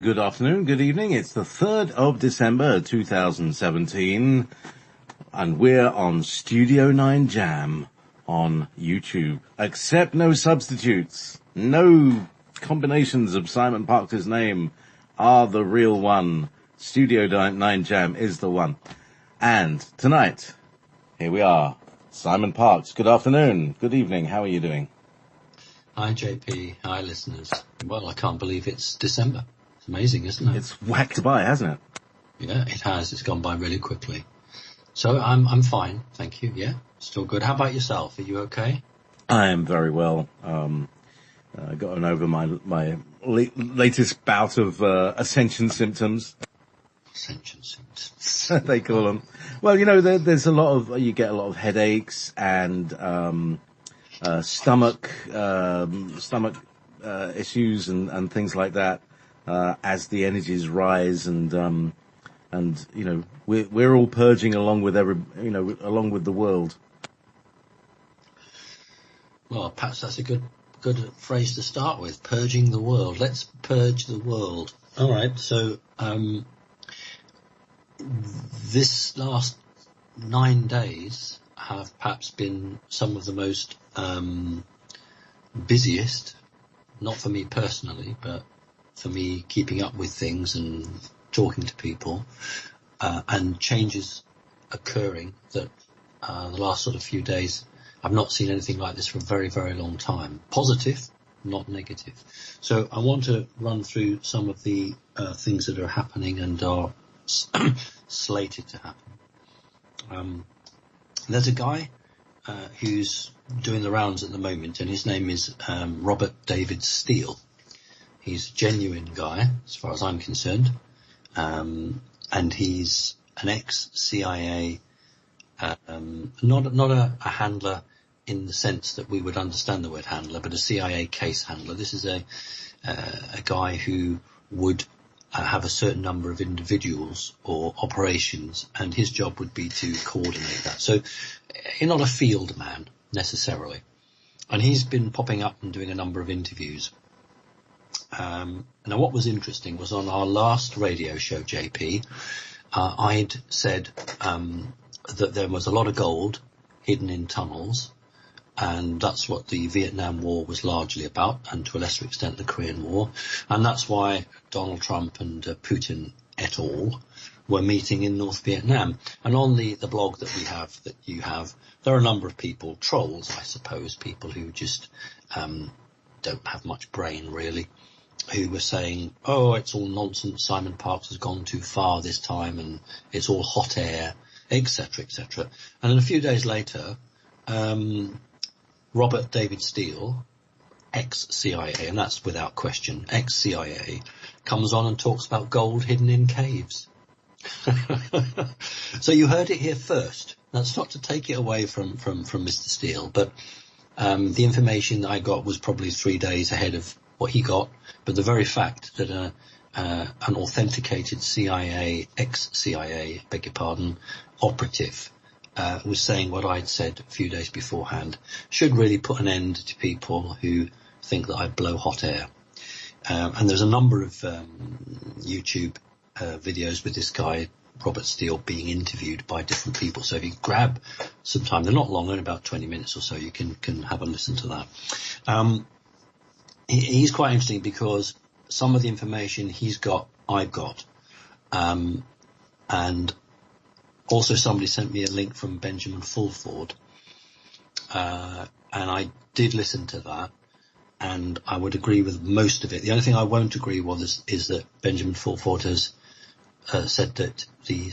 Good afternoon, good evening. It's the 3rd of December 2017, and we're on Studio 9 Jam on YouTube. Accept no substitutes. No combinations of Simon Parkes' name are the real one. Studio 9 Jam is the one. And tonight, here we are. Simon Parkes, good afternoon, good evening. How are you doing? Hi, JP. Hi, listeners. Well, I can't believe it's December. Amazing, isn't it? It's whacked by, hasn't it? Yeah, it has. It's gone by really quickly. So I'm fine, thank you. Yeah, still good. How about yourself? Are you okay? I am very well. Gotten over my latest bout of ascension symptoms. Ascension symptoms. They call them. Well, you know, there's you get a lot of headaches and stomach issues and things like that. As the energies rise, and you know, we're all purging along with along with the world. Well, perhaps that's a good phrase to start with. Purging the world. Let's purge the world. All right. So this last 9 days have perhaps been some of the most busiest. Not for me personally, but for me keeping up with things and talking to people, and changes occurring that the last sort of few days, I've not seen anything like this for a very, very long time. Positive, not negative. So I want to run through some of the things that are happening and are slated to happen. There's a guy who's doing the rounds at the moment, and his name is Robert David Steele. He's a genuine guy, as far as I'm concerned, and he's an ex-CIA, not a handler in the sense that we would understand the word handler, but a CIA case handler. This is a guy who would have a certain number of individuals or operations, and his job would be to coordinate that. So you're not a field man necessarily, and he's been popping up and doing a number of interviews. Now, what was interesting was on our last radio show, JP, I'd said that there was a lot of gold hidden in tunnels, and that's what the Vietnam War was largely about, and to a lesser extent the Korean War, and that's why Donald Trump and Putin et al. Were meeting in North Vietnam. And on the blog that you have, there are a number of people, trolls, I suppose, people who just don't have much brain really, who were saying, oh, it's all nonsense, Simon Parkes has gone too far this time, and it's all hot air, etc., etc. And then a few days later, Robert David Steele, ex-CIA, and that's without question, ex-CIA, comes on and talks about gold hidden in caves. So you heard it here first. That's not to take it away from Mr. Steele, but the information that I got was probably 3 days ahead of what he got. But the very fact that an authenticated CIA, ex-CIA, beg your pardon, operative was saying what I'd said a few days beforehand should really put an end to people who think that I blow hot air. And there's a number of YouTube videos with this guy, Robert Steele, being interviewed by different people. So if you grab some time, they're not long, only about 20 minutes or so, you can have a listen to that. He's quite interesting because some of the information he's got, I've got. And also somebody sent me a link from Benjamin Fulford. And I did listen to that, and I would agree with most of it. The only thing I won't agree with is that Benjamin Fulford has said that the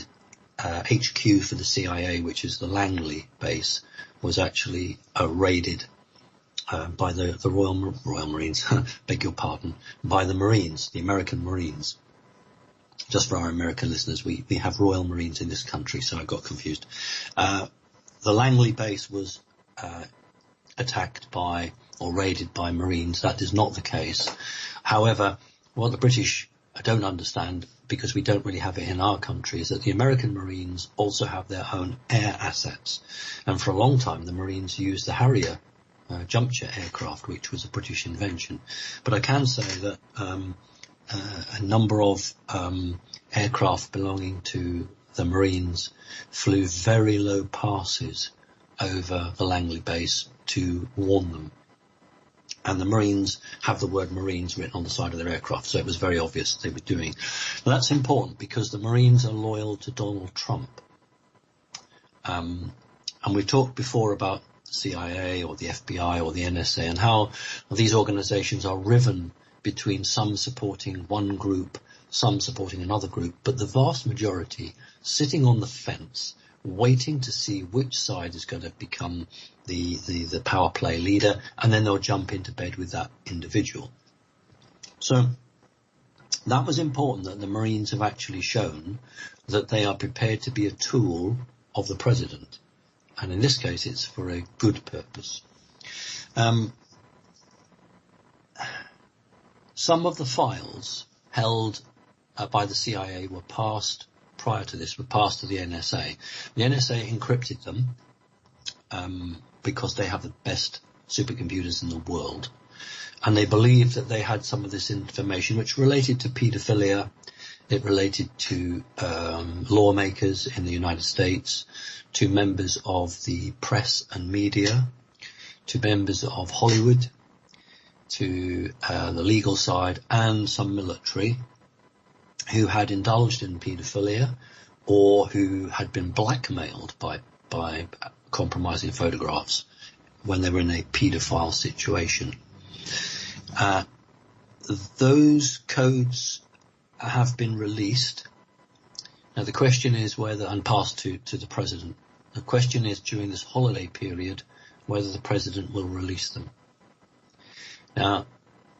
HQ for the CIA, which is the Langley base, was actually raided by the Royal Marines, beg your pardon, by the Marines, the American Marines. Just for our American listeners, we have Royal Marines in this country, so I got confused. The Langley base was attacked by or raided by Marines. That is not the case. However, what the British don't understand, because we don't really have it in our country, is that the American Marines also have their own air assets. And for a long time, the Marines used the Harrier jump jet aircraft, which was a British invention. But I can say that a number of aircraft belonging to the Marines flew very low passes over the Langley base to warn them. And the Marines have the word Marines written on the side of their aircraft, so it was very obvious they were doing. Now that's important because the Marines are loyal to Donald Trump. And we've talked before about the CIA or the FBI or the NSA and how these organizations are riven between some supporting one group, some supporting another group, but the vast majority sitting on the fence, waiting to see which side is going to become the power play leader, and then they'll jump into bed with that individual. So that was important, that the Marines have actually shown that they are prepared to be a tool of the president. And in this case, it's for a good purpose. Some of the files held by the CIA were passed prior to this, were passed to the NSA. The NSA encrypted them because they have the best supercomputers in the world. And they believed that they had some of this information which related to paedophilia. It related to lawmakers in the United States, to members of the press and media, to members of Hollywood, to the legal side, and some military who had indulged in paedophilia or who had been blackmailed by compromising photographs when they were in a paedophile situation. Those codes have been released. Now the question is whether, and passed to the president, the question is during this holiday period whether the president will release them. Now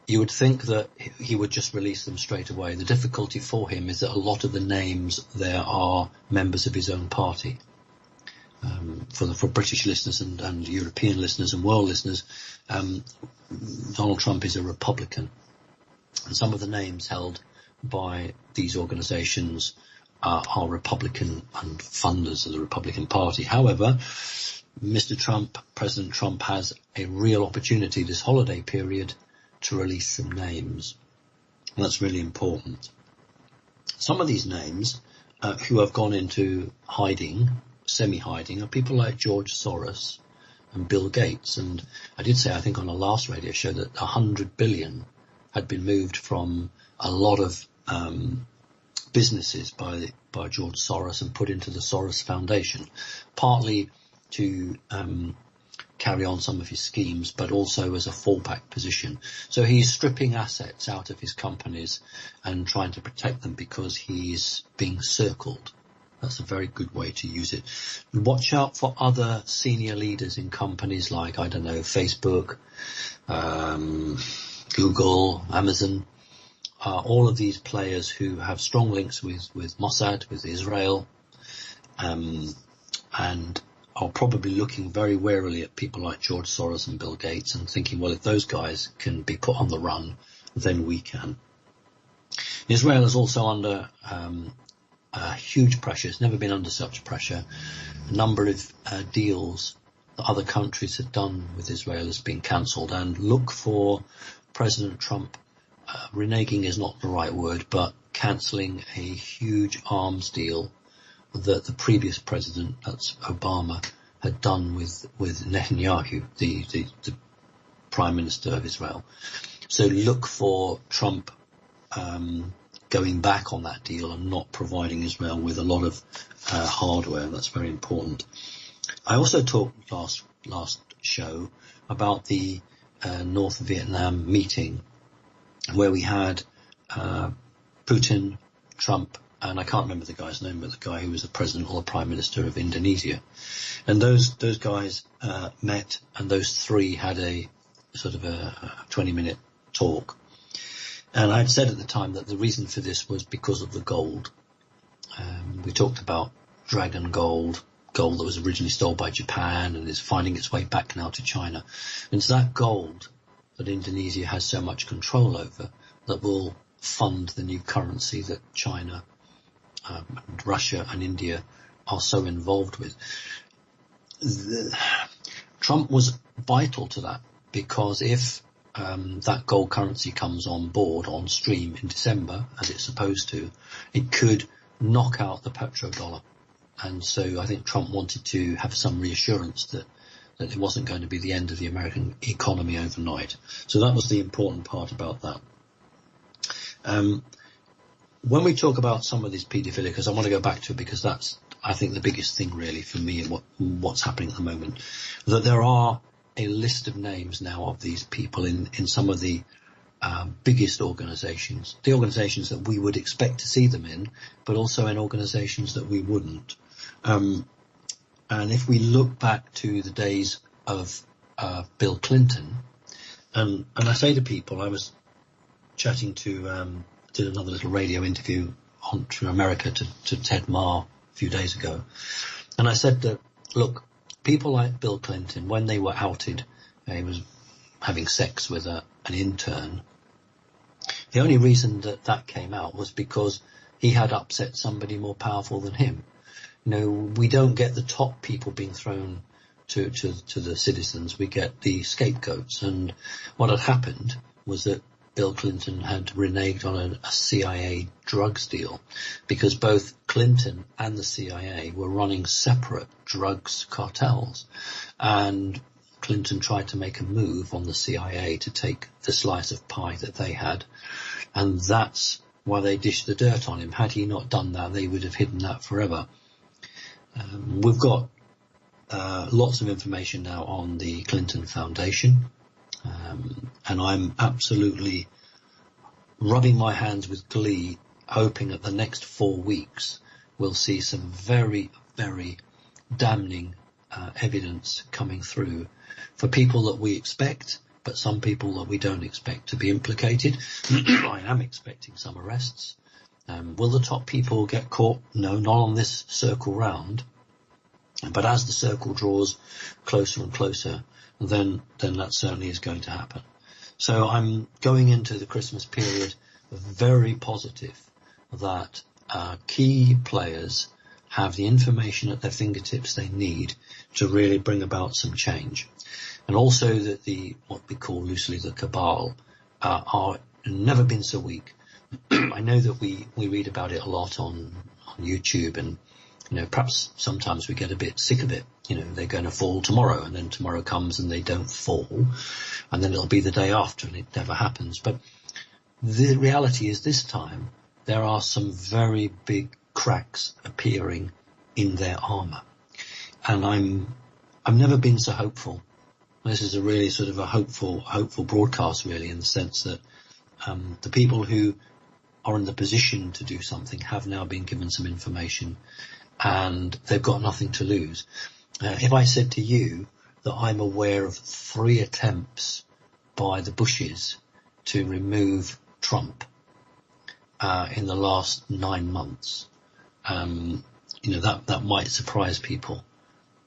you would think that he would just release them straight away. The difficulty for him is that a lot of the names there are members of his own party. For British listeners and European listeners and world listeners, Donald Trump is a Republican. And some of the names held by these organizations are Republican and funders of the Republican Party. However, Mr. Trump, President Trump, has a real opportunity this holiday period to release some names. And that's really important. Some of these names who have gone into hiding, semi-hiding, are people like George Soros and Bill Gates. And I did say, I think on a last radio show, that 100 billion had been moved from a lot of businesses by George Soros and put into the Soros Foundation, partly to carry on some of his schemes, but also as a fallback position. So he's stripping assets out of his companies and trying to protect them because he's being circled. That's a very good way to use it. Watch out for other senior leaders in companies like, I don't know, Facebook, Google, Amazon, all of these players who have strong links with Mossad, with Israel, and are probably looking very warily at people like George Soros and Bill Gates and thinking, well, if those guys can be put on the run, then we can. Israel is also under huge pressure. It's never been under such pressure. A number of deals that other countries have done with Israel has been cancelled, and look for President Trump reneging is not the right word, but cancelling a huge arms deal that the previous president, that's Obama, had done with Netanyahu, the Prime Minister of Israel. So look for Trump going back on that deal and not providing Israel with a lot of hardware. That's very important. I also talked last show about the North Vietnam meeting where we had Putin, Trump, and I can't remember the guy's name, but the guy who was the president or the prime minister of Indonesia. And those guys met, and those three had a sort of a 20-minute talk. And I'd said at the time that the reason for this was because of the gold. We talked about dragon gold that was originally stolen by Japan and is finding its way back now to China. And it's that gold that Indonesia has so much control over that will fund the new currency that China, Russia and India are so involved with. Trump was vital to that, because if that gold currency comes on board, on stream in December, as it's supposed to, it could knock out the petrodollar. And so I think Trump wanted to have some reassurance that it wasn't going to be the end of the American economy overnight. So that was the important part about that. When we talk about some of these paedophilia, because I want to go back to it because that's, I think, the biggest thing really for me and what's happening at the moment, that there are a list of names now of these people in some of the biggest organisations, the organisations that we would expect to see them in, but also in organisations that we wouldn't. And if we look back to the days of Bill Clinton, and I say to people, I was chatting to, did another little radio interview on to America to Ted Marr a few days ago, and I said that, look, people like Bill Clinton, when they were outed, he was having sex with an intern, the only reason that came out was because he had upset somebody more powerful than him. You know, we don't get the top people being thrown to the citizens, we get the scapegoats. And what had happened was that Bill Clinton had reneged on a CIA drugs deal, because both Clinton and the CIA were running separate drugs cartels. And Clinton tried to make a move on the CIA to take the slice of pie that they had. And that's why they dished the dirt on him. Had he not done that, they would have hidden that forever. We've got lots of information now on the Clinton Foundation, and I'm absolutely rubbing my hands with glee, hoping that the next 4 weeks we'll see some very, very damning evidence coming through for people that we expect, but some people that we don't expect to be implicated. I am expecting some arrests. Will the top people get caught? No, not on this circle round. But as the circle draws closer and closer, then that certainly is going to happen. So I'm going into the Christmas period very positive that key players have the information at their fingertips they need to really bring about some change. And also that what we call loosely the cabal are never been so weak. I know that we read about it a lot on YouTube, and perhaps sometimes we get a bit sick of it. They're going to fall tomorrow, and then tomorrow comes and they don't fall, and then it'll be the day after and it never happens. But the reality is this time there are some very big cracks appearing in their armour, and I've never been so hopeful. This is a really sort of a hopeful broadcast, really, in the sense that the people who are in the position to do something have now been given some information, and they've got nothing to lose. If I said to you that I'm aware of 3 attempts by the Bushes to remove Trump in the last 9 months, that might surprise people.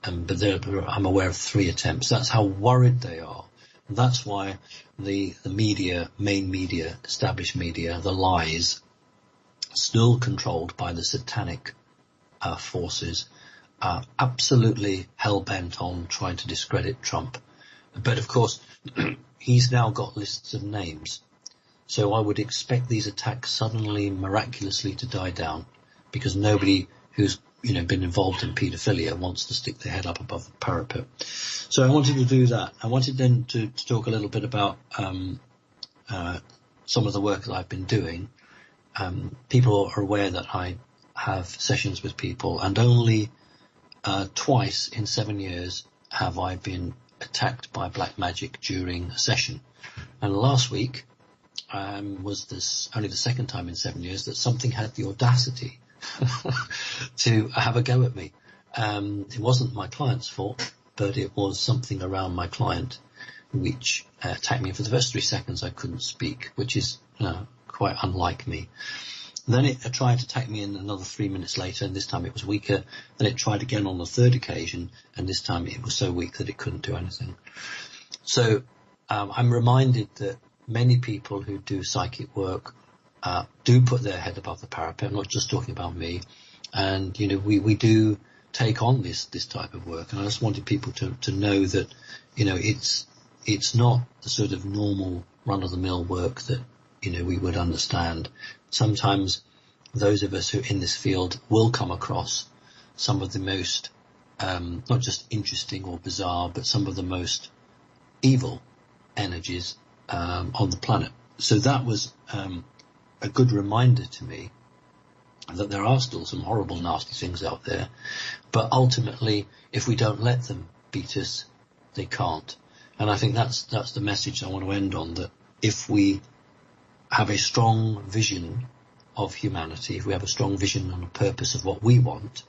But I'm aware of 3 attempts. That's how worried they are. And that's why the media, main media, established media, the lies, still controlled by the satanic forces, are absolutely hell-bent on trying to discredit Trump. But of course, he's now got lists of names. So I would expect these attacks suddenly, miraculously to die down, because nobody who's been involved in paedophilia wants to stick their head up above the parapet. So I wanted to do that. I wanted then to talk a little bit about some of the work that I've been doing. People are aware that I have sessions with people, and only twice in 7 years have I been attacked by black magic during a session. And last week was only the second time in 7 years that something had the audacity to have a go at me. It wasn't my client's fault, but it was something around my client which attacked me. For the first 3 seconds I couldn't speak, which is quite unlike me. Then it tried to attack me in another 3 minutes later, and this time it was weaker. Then it tried again on the third occasion, and this time it was so weak that it couldn't do anything. So I'm reminded that many people who do psychic work do put their head above the parapet. I'm not just talking about me. And, we do take on this type of work. And I just wanted people to know that, it's not the sort of normal run-of-the-mill work that, we would understand. Sometimes those of us who are in this field will come across some of the most, not just interesting or bizarre, but some of the most evil energies on the planet. So that was a good reminder to me that there are still some horrible, nasty things out there. But ultimately, if we don't let them beat us, they can't. And I think that's the message I want to end on, that if we have a strong vision of humanity, if we have a strong vision and a purpose of what we want,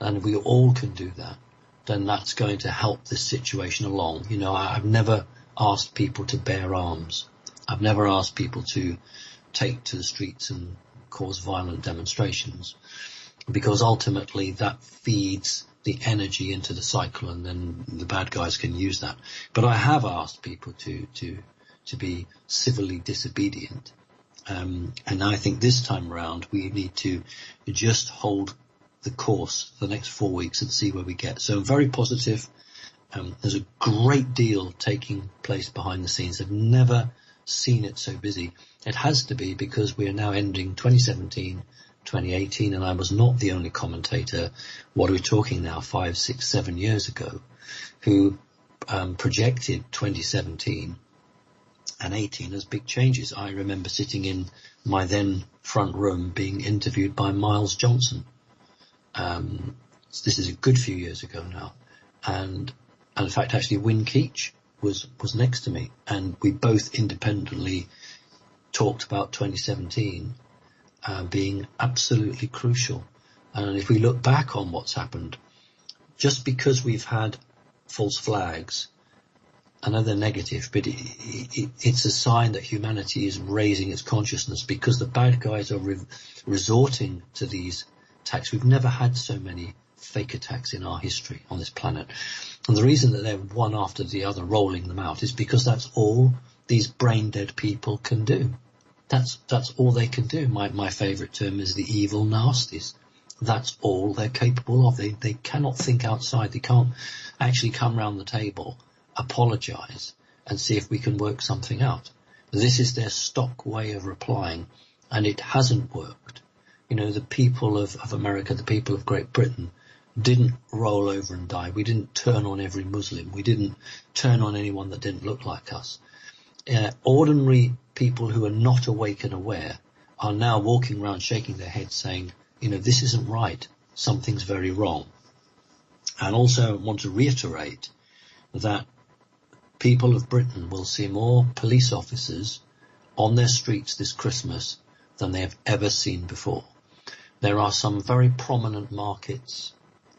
and we all can do that, then that's going to help this situation along. I've never asked people to bear arms. I've never asked people to take to the streets and cause violent demonstrations, because ultimately that feeds the energy into the cycle, and then the bad guys can use that. But I have asked people to be civilly disobedient. And I think this time around we need to just hold the course for the next 4 weeks and see where we get. So very positive. There's a great deal taking place behind the scenes. I've never seen it so busy. It has to be, because we are now ending 2017, 2018, and I was not the only commentator, what are we talking now, 5, 6, 7 years ago, who projected 2017 and 18 as big changes. I remember sitting in my then front room being interviewed by Miles Johnson. This is a good few years ago now. And in fact, actually, Win Keach was next to me, and we both independently talked about 2017 being absolutely crucial. And if we look back on what's happened, just because we've had false flags, I know they're negative, but it's a sign that humanity is raising its consciousness, because the bad guys are resorting to these attacks. We've never had so many fake attacks in our history on this planet. And the reason that they're one after the other rolling them out is because that's all these brain dead people can do. That's all they can do. My favourite term is the evil nasties. That's all they're capable of. They cannot think outside. They can't actually come round the table, apologise, and see if we can work something out. This is their stock way of replying, and it hasn't worked. The people of America, the people of Great Britain, didn't roll over and die. We didn't turn on every Muslim. We didn't turn on anyone that didn't look like us. Ordinary people who are not awake and aware are now walking around shaking their heads saying, this isn't right. Something's very wrong. And also want to reiterate that people of Britain will see more police officers on their streets this Christmas than they have ever seen before. There are some very prominent markets,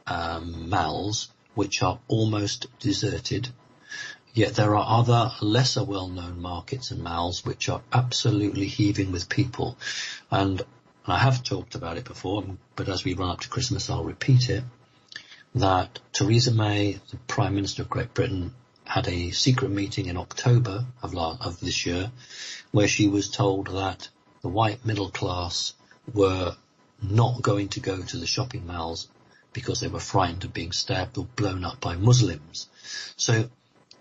malls, which are almost deserted. Yet there are other lesser well-known markets and malls which are absolutely heaving with people. And I have talked about it before, but as we run up to Christmas, I'll repeat it, that Theresa May, the Prime Minister of Great Britain, had a secret meeting in October of this year, where she was told that the white middle class were not going to go to the shopping malls because they were frightened of being stabbed or blown up by Muslims. So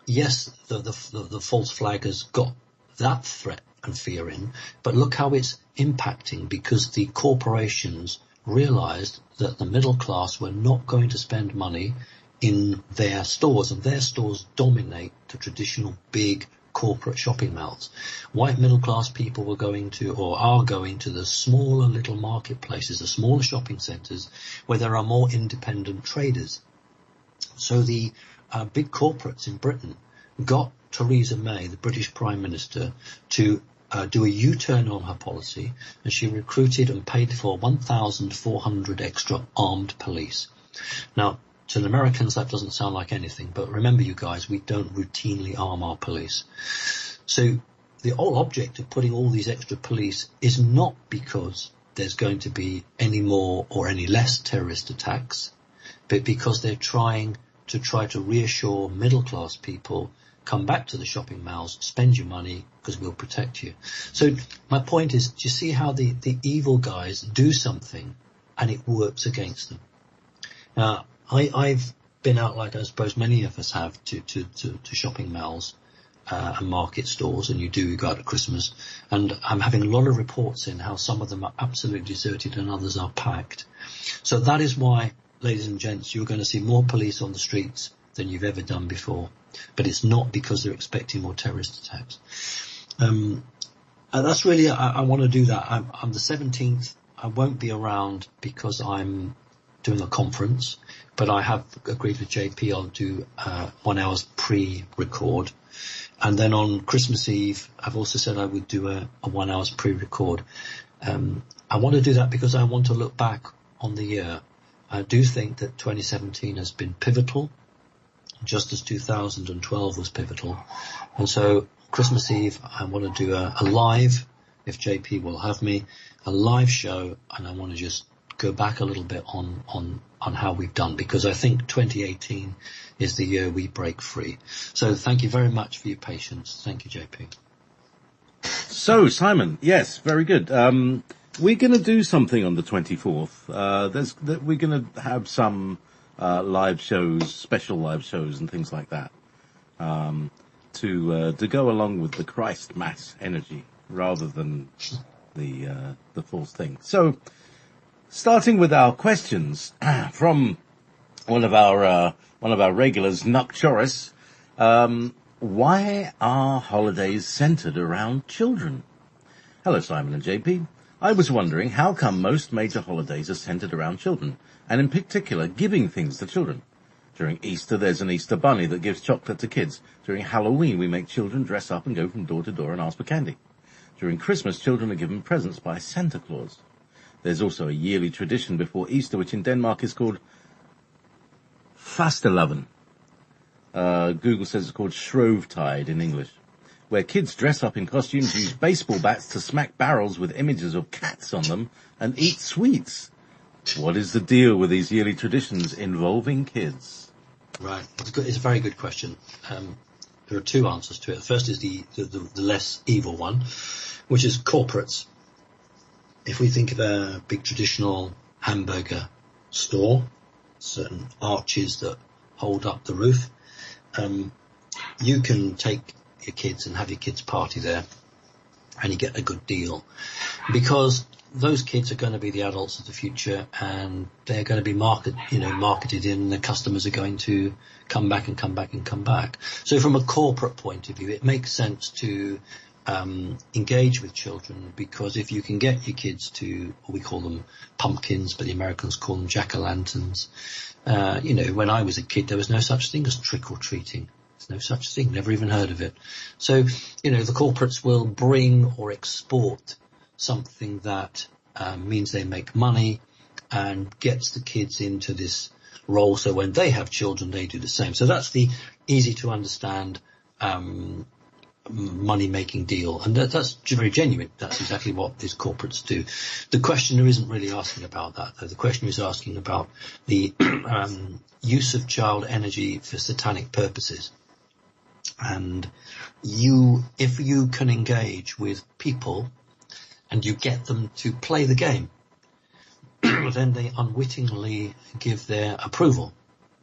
yes, the false flag has got that threat and fear in, but look how it's impacting, because the corporations realised that the middle class were not going to spend money in their stores, and their stores dominate the traditional big corporate shopping malls. White middle class people were going to, or are going to, the smaller little marketplaces, the smaller shopping centres where there are more independent traders. So the big corporates in Britain got Theresa May, the British Prime Minister, to do a U-turn on her policy, and she recruited and paid for 1,400 extra armed police. Now, to the Americans, that doesn't sound like anything, but remember, you guys, we don't routinely arm our police. So the whole object of putting all these extra police is not because there's going to be any more or any less terrorist attacks, but because they're trying to reassure middle-class people, come back to the shopping malls, spend your money, because we'll protect you. So my point is, do you see how the evil guys do something and it works against them? Now, I've been out, like I suppose many of us have, to shopping malls, and market stores, and you do go out at Christmas. And I'm having a lot of reports in how some of them are absolutely deserted and others are packed. So that is why, ladies and gents, you're going to see more police on the streets than you've ever done before. But it's not because they're expecting more terrorist attacks. And that's really, I want to do that. I'm the 17th. I won't be around because I'm doing a conference, but I have agreed with JP I'll do 1 hour's pre-record. And then on Christmas Eve, I've also said I would do a 1 hour's pre-record. I want to do that because I want to look back on the year. I do think that 2017 has been pivotal, just as 2012 was pivotal. And so Christmas Eve, I want to do a live, if JP will have me, a live show, and I want to just go back a little bit on how we've done, because I think 2018 is the year we break free. So thank you very much for your patience. Thank you, JP. So, Simon, yes, very good. We're going to do something on the 24th. We're going to have some live shows, special live shows and things like that, to go along with the Christ Mass energy rather than the false thing. So, starting with our questions from one of our regulars, Nuck Choris. Why are holidays centered around children? Hello, Simon and JP. I was wondering how come most major holidays are centered around children, and in particular giving things to children. During Easter, there's an Easter bunny that gives chocolate to kids. During Halloween, we make children dress up and go from door to door and ask for candy. During Christmas, children are given presents by Santa Claus. There's also a yearly tradition before Easter, which in Denmark is called Fastelavn. Google says it's called Shrovetide in English, where kids dress up in costumes, use baseball bats to smack barrels with images of cats on them, and eat sweets. What is the deal with these yearly traditions involving kids? Right. It's a very good question. There are two answers to it. The first is the less evil one, which is corporates. If we think of a big traditional hamburger store, certain arches that hold up the roof, you can take your kids and have your kids party there, and you get a good deal, because those kids are going to be the adults of the future, and they're going to be marketed in. The customers are going to come back and come back and come back. So from a corporate point of view, it makes sense to engage with children, because if you can get your kids to, we call them pumpkins, but the Americans call them jack-o'-lanterns. When I was a kid, there was no such thing as trick-or-treating. There's no such thing, never even heard of it. So, the corporates will bring or export something that means they make money and gets the kids into this role. So when they have children, they do the same. So that's the easy to understand money-making deal. And that's very genuine. That's exactly what these corporates do. The questioner isn't really asking about that, though. The questioner is asking about the use of child energy for satanic purposes. And if you can engage with people and you get them to play the game, then they unwittingly give their approval.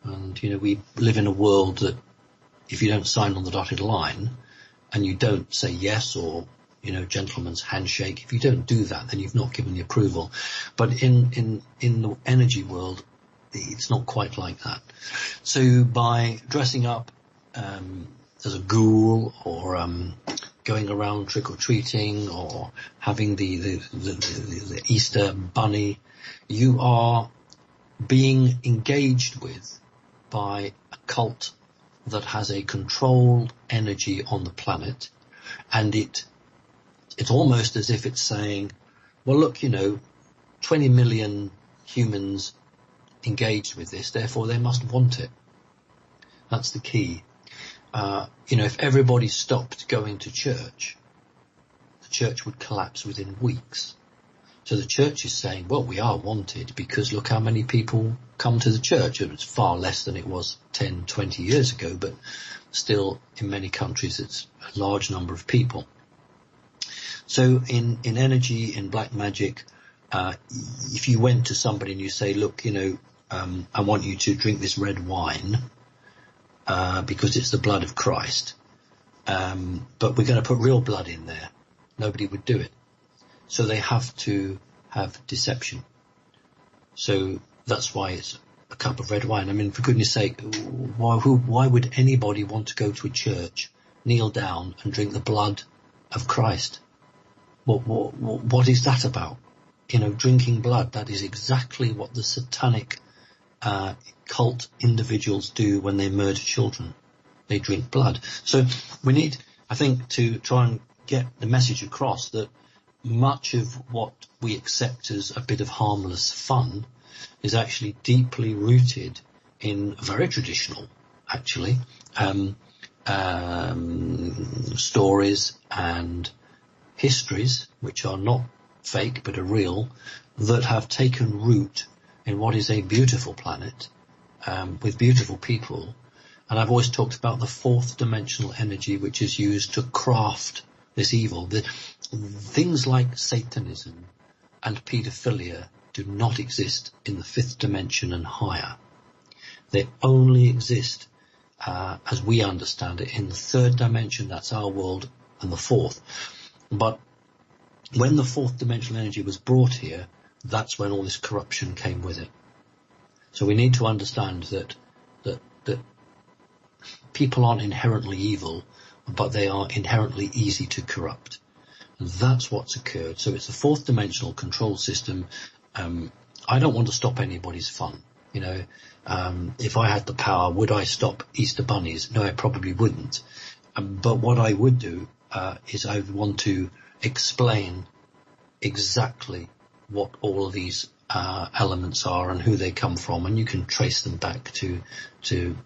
And, we live in a world that if you don't sign on the dotted line and you don't say yes or, gentleman's handshake, if you don't do that, then you've not given the approval. But in the energy world, it's not quite like that. So by dressing up as a ghoul, or going around trick-or-treating, or having the Easter bunny, you are being engaged with by a cult that has a controlled energy on the planet, and it's almost as if it's saying, well, look, 20 million humans engaged with this, therefore they must want it. That's the key. If everybody stopped going to church, the church would collapse within weeks. So the church is saying, well, we are wanted because look how many people come to the church. It's far less than it was 10, 20 years ago, but still in many countries it's a large number of people. So in energy, in black magic, if you went to somebody and you say, look, I want you to drink this red wine, because it's the blood of Christ, but we're going to put real blood in there. Nobody would do it. So they have to have deception. So that's why it's a cup of red wine. I mean, for goodness sake, why would anybody want to go to a church, kneel down and drink the blood of Christ? What is that about? You know, drinking blood, that is exactly what the satanic cult individuals do when they murder children. They drink blood. So we need, I think, to try and get the message across that much of what we accept as a bit of harmless fun is actually deeply rooted in very traditional, actually, stories and histories, which are not fake but are real, that have taken root in what is a beautiful planet with beautiful people. And I've always talked about the fourth dimensional energy which is used to craft this evil. Things like Satanism and paedophilia do not exist in the fifth dimension and higher. They only exist, as we understand it, in the third dimension, that's our world, and the fourth. But when the fourth dimensional energy was brought here, that's when all this corruption came with it. So we need to understand that people aren't inherently evil, but they are inherently easy to corrupt. And that's what's occurred. So it's the fourth dimensional control system. I don't want to stop anybody's fun. You know, if I had the power, would I stop Easter bunnies? No, I probably wouldn't. But what I would do is I would want to explain exactly what all of these elements are and who they come from, and you can trace them back to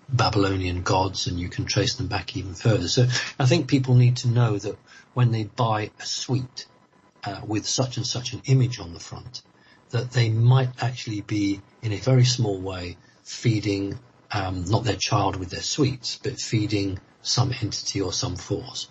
Babylonian gods, and you can trace them back even further. So I think people need to know that when they buy a sweet with such and such an image on the front, that they might actually be, in a very small way, feeding not their child with their sweets, but feeding some entity or some force.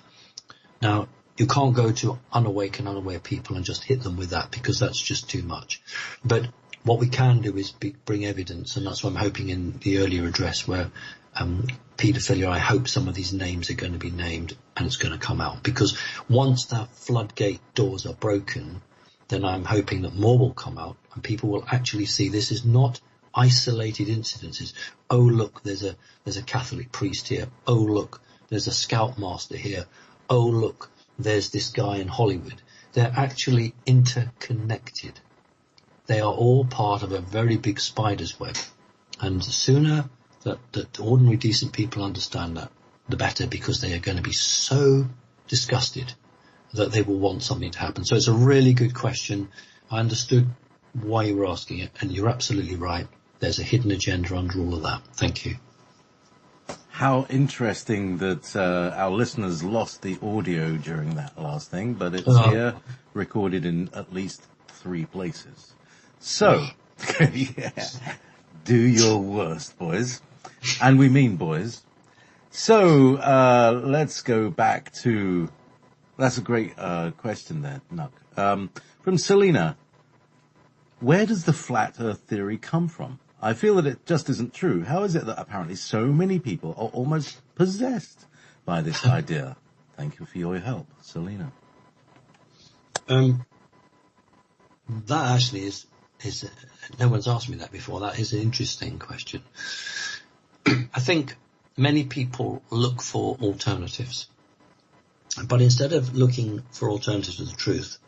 Now, you can't go to unawake and unaware people and just hit them with that, because that's just too much. But what we can do is bring evidence, and that's what I'm hoping in the earlier address, where paedophilia, I hope some of these names are going to be named and it's going to come out. Because once that floodgate doors are broken, then I'm hoping that more will come out and people will actually see this is not isolated incidences. Oh, look, there's a Catholic priest here. Oh, look, there's a scoutmaster here. Oh, look, there's this guy in Hollywood. They're actually interconnected. They are all part of a very big spider's web. And the sooner that ordinary decent people understand that, the better, because they are going to be so disgusted that they will want something to happen. So it's a really good question. I understood why you were asking it, and you're absolutely right. There's a hidden agenda under all of that. Thank you. How interesting that our listeners lost the audio during that last thing, but it's here recorded in at least 3 places. So, yeah, do your worst, boys. And we mean boys. So, let's go back to, that's a great question there, Nuck. From Selena, where does the flat earth theory come from? I feel that it just isn't true. How is it that apparently so many people are almost possessed by this idea? Thank you for your help, Selena. That actually is no one's asked me that before. That is an interesting question. I think many people look for alternatives, but instead of looking for alternatives to the truth,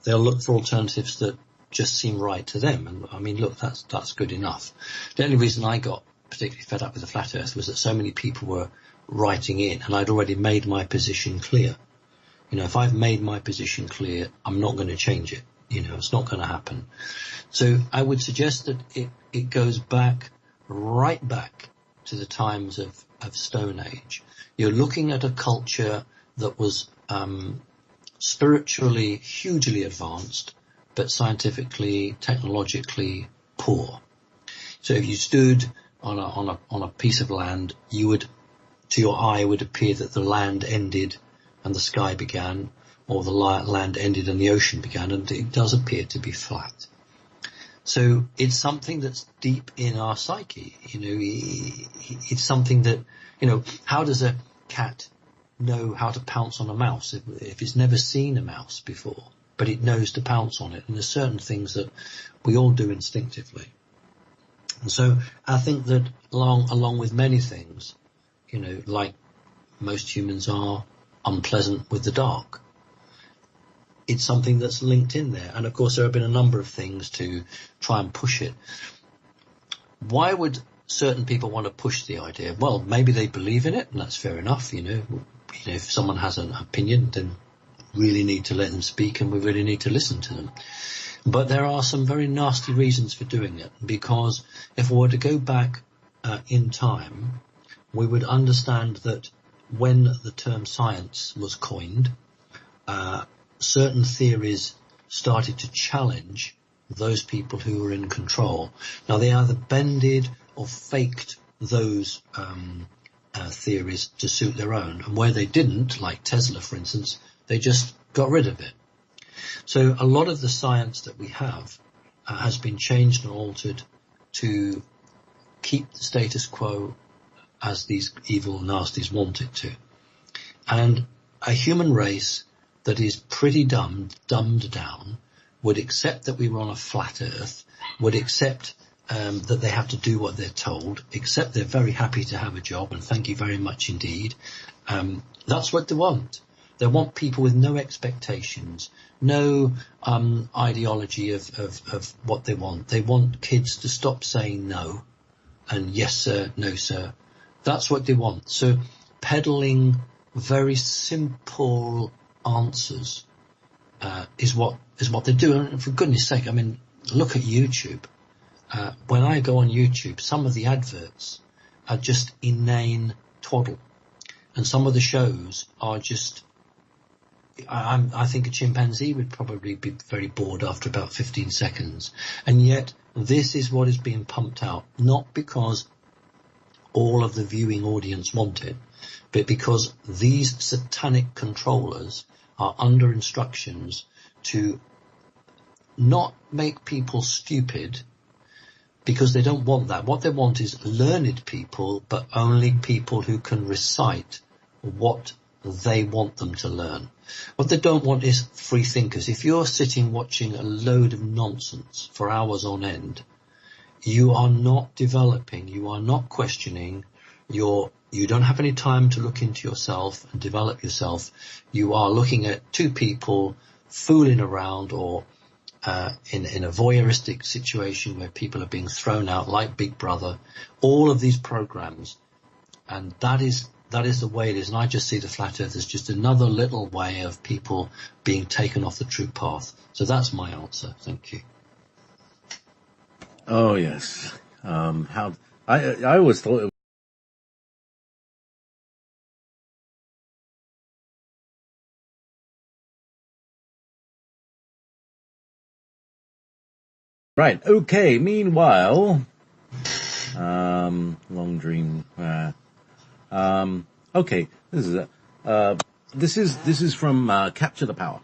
they'll look for alternatives that just seem right to them. And I mean, look, that's good enough. The only reason I got particularly fed up with the flat earth was that so many people were writing in, and I'd already made my position clear. You know, if I've made my position clear, I'm not going to change it. You know, it's not going to happen. So I would suggest that it goes back, right back to the times of Stone Age. You're looking at a culture that was spiritually hugely advanced, but scientifically, technologically poor. So if you stood on a piece of land, you would, to your eye, would appear that the land ended and the sky began, or the land ended and the ocean began, and it does appear to be flat. So it's something that's deep in our psyche. You know, it's something that, you know, how does a cat know how to pounce on a mouse if it's never seen a mouse before, but it knows to pounce on it. And there's certain things that we all do instinctively. And so I think that along with many things, you know, like most humans are unpleasant with the dark, it's something that's linked in there. And of course, there have been a number of things to try and push it. Why would certain people want to push the idea? Well, maybe they believe in it, and that's fair enough. You know, if someone has an opinion, then we really need to let them speak, and we really need to listen to them. But there are some very nasty reasons for doing it, because if we were to go back in time, we would understand that when the term science was coined, certain theories started to challenge those people who were in control. Now, they either bended or faked those theories to suit their own. And where they didn't, like Tesla, for instance, they just got rid of it. So a lot of the science that we have has been changed and altered to keep the status quo as these evil nasties want it to. And a human race that is pretty dumbed down would accept that we were on a flat earth, would accept that they have to do what they're told, except they're very happy to have a job, and thank you very much indeed. That's what they want. They want people with no expectations, no ideology of what they want. They want kids to stop saying no and yes sir, no sir. That's what they want. So peddling very simple answers is what they do. And for goodness sake, I mean, look at YouTube. When I go on YouTube, some of the adverts are just inane twaddle, and some of the shows are just. I think a chimpanzee would probably be very bored after about 15 seconds, and yet this is what is being pumped out, not because all of the viewing audience want it, but because these satanic controllers are under instructions to not make people stupid, because they don't want that. What they want is learned people, but only people who can recite what they want them to learn. What they don't want is free thinkers. If you're sitting watching a load of nonsense for hours on end, you are not developing, you are not questioning, you don't have any time to look into yourself and develop yourself. You are looking at two people fooling around, or in a voyeuristic situation where people are being thrown out like Big Brother, all of these programs. And that is the way it is. And I just see the flat earth as just another little way of people being taken off the true path. So that's my answer. Thank you. Oh, yes. I always thought it right. Okay. Meanwhile, long dream. Okay. This is from Capture the Power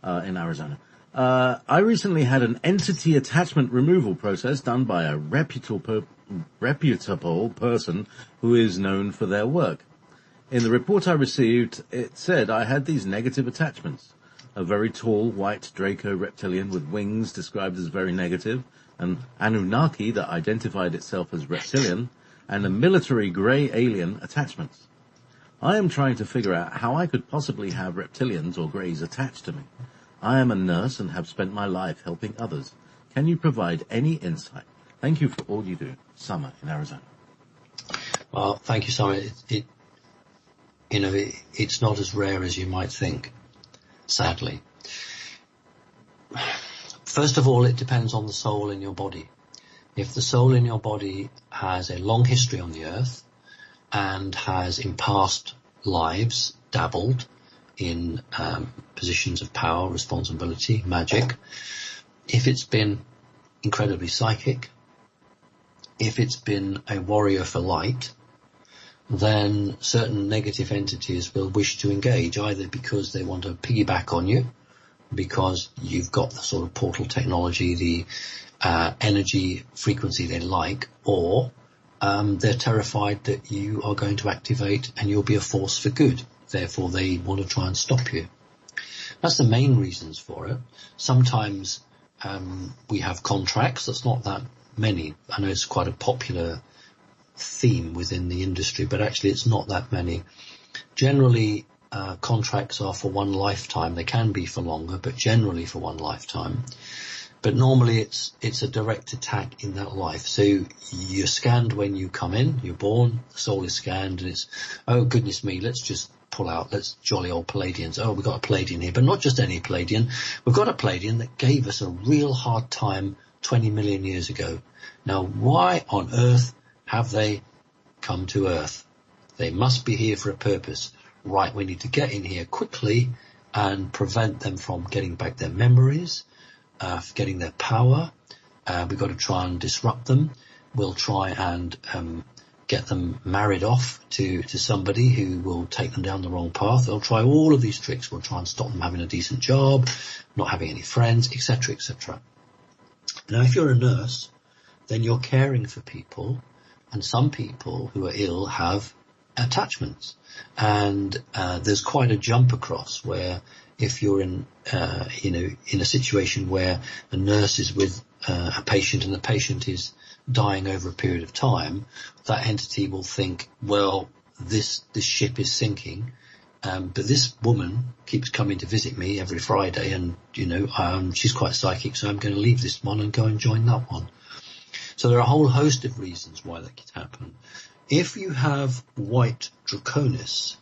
in Arizona. I recently had an entity attachment removal process done by a reputable person who is known for their work. In the report I received, it said I had these negative attachments. A very tall white Draco reptilian with wings described as very negative, an Anunnaki that identified itself as reptilian, and a military grey alien attachments. I am trying to figure out how I could possibly have reptilians or greys attached to me. I am a nurse and have spent my life helping others. Can you provide any insight? Thank you for all you do. Summer in Arizona. Well, thank you, Summer. It's not as rare as you might think, sadly. First of all, it depends on the soul in your body. If the soul in your body has a long history on the earth and has in past lives dabbled in positions of power, responsibility, magic, if it's been incredibly psychic, if it's been a warrior for light, then certain negative entities will wish to engage, either because they want to piggyback on you, because you've got the sort of portal technology, the energy frequency they like, or they're terrified that you are going to activate and you'll be a force for good. Therefore, they want to try and stop you. That's the main reasons for it. Sometimes we have contracts. That's not that many. I know it's quite a popular theme within the industry, but actually it's not that many. Generally, contracts are for one lifetime. They can be for longer, but generally for one lifetime. But normally it's a direct attack in that life. So you're scanned when you come in, you're born, the soul is scanned, and it's, oh goodness me, let's just pull out, let's jolly old Palladians. Oh, we've got a Palladian here, but not just any Palladian. We've got a Palladian that gave us a real hard time 20 million years ago. Now, why on earth have they come to Earth? They must be here for a purpose. Right, we need to get in here quickly and prevent them from getting back their memories, getting their power. We've got to try and disrupt them. We'll try and get them married off to somebody who will take them down the wrong path. They'll try all of these tricks. We'll try and stop them having a decent job, not having any friends, etc., etc. Now, if you're a nurse, then you're caring for people, and some people who are ill have attachments. And there's quite a jump across where if you're in a situation where a nurse is with a patient and the patient is dying over a period of time, that entity will think, well, this ship is sinking, but this woman keeps coming to visit me every Friday, and she's quite psychic, so I'm going to leave this one and go and join that one. So there are a whole host of reasons why that could happen. If you have white draconis,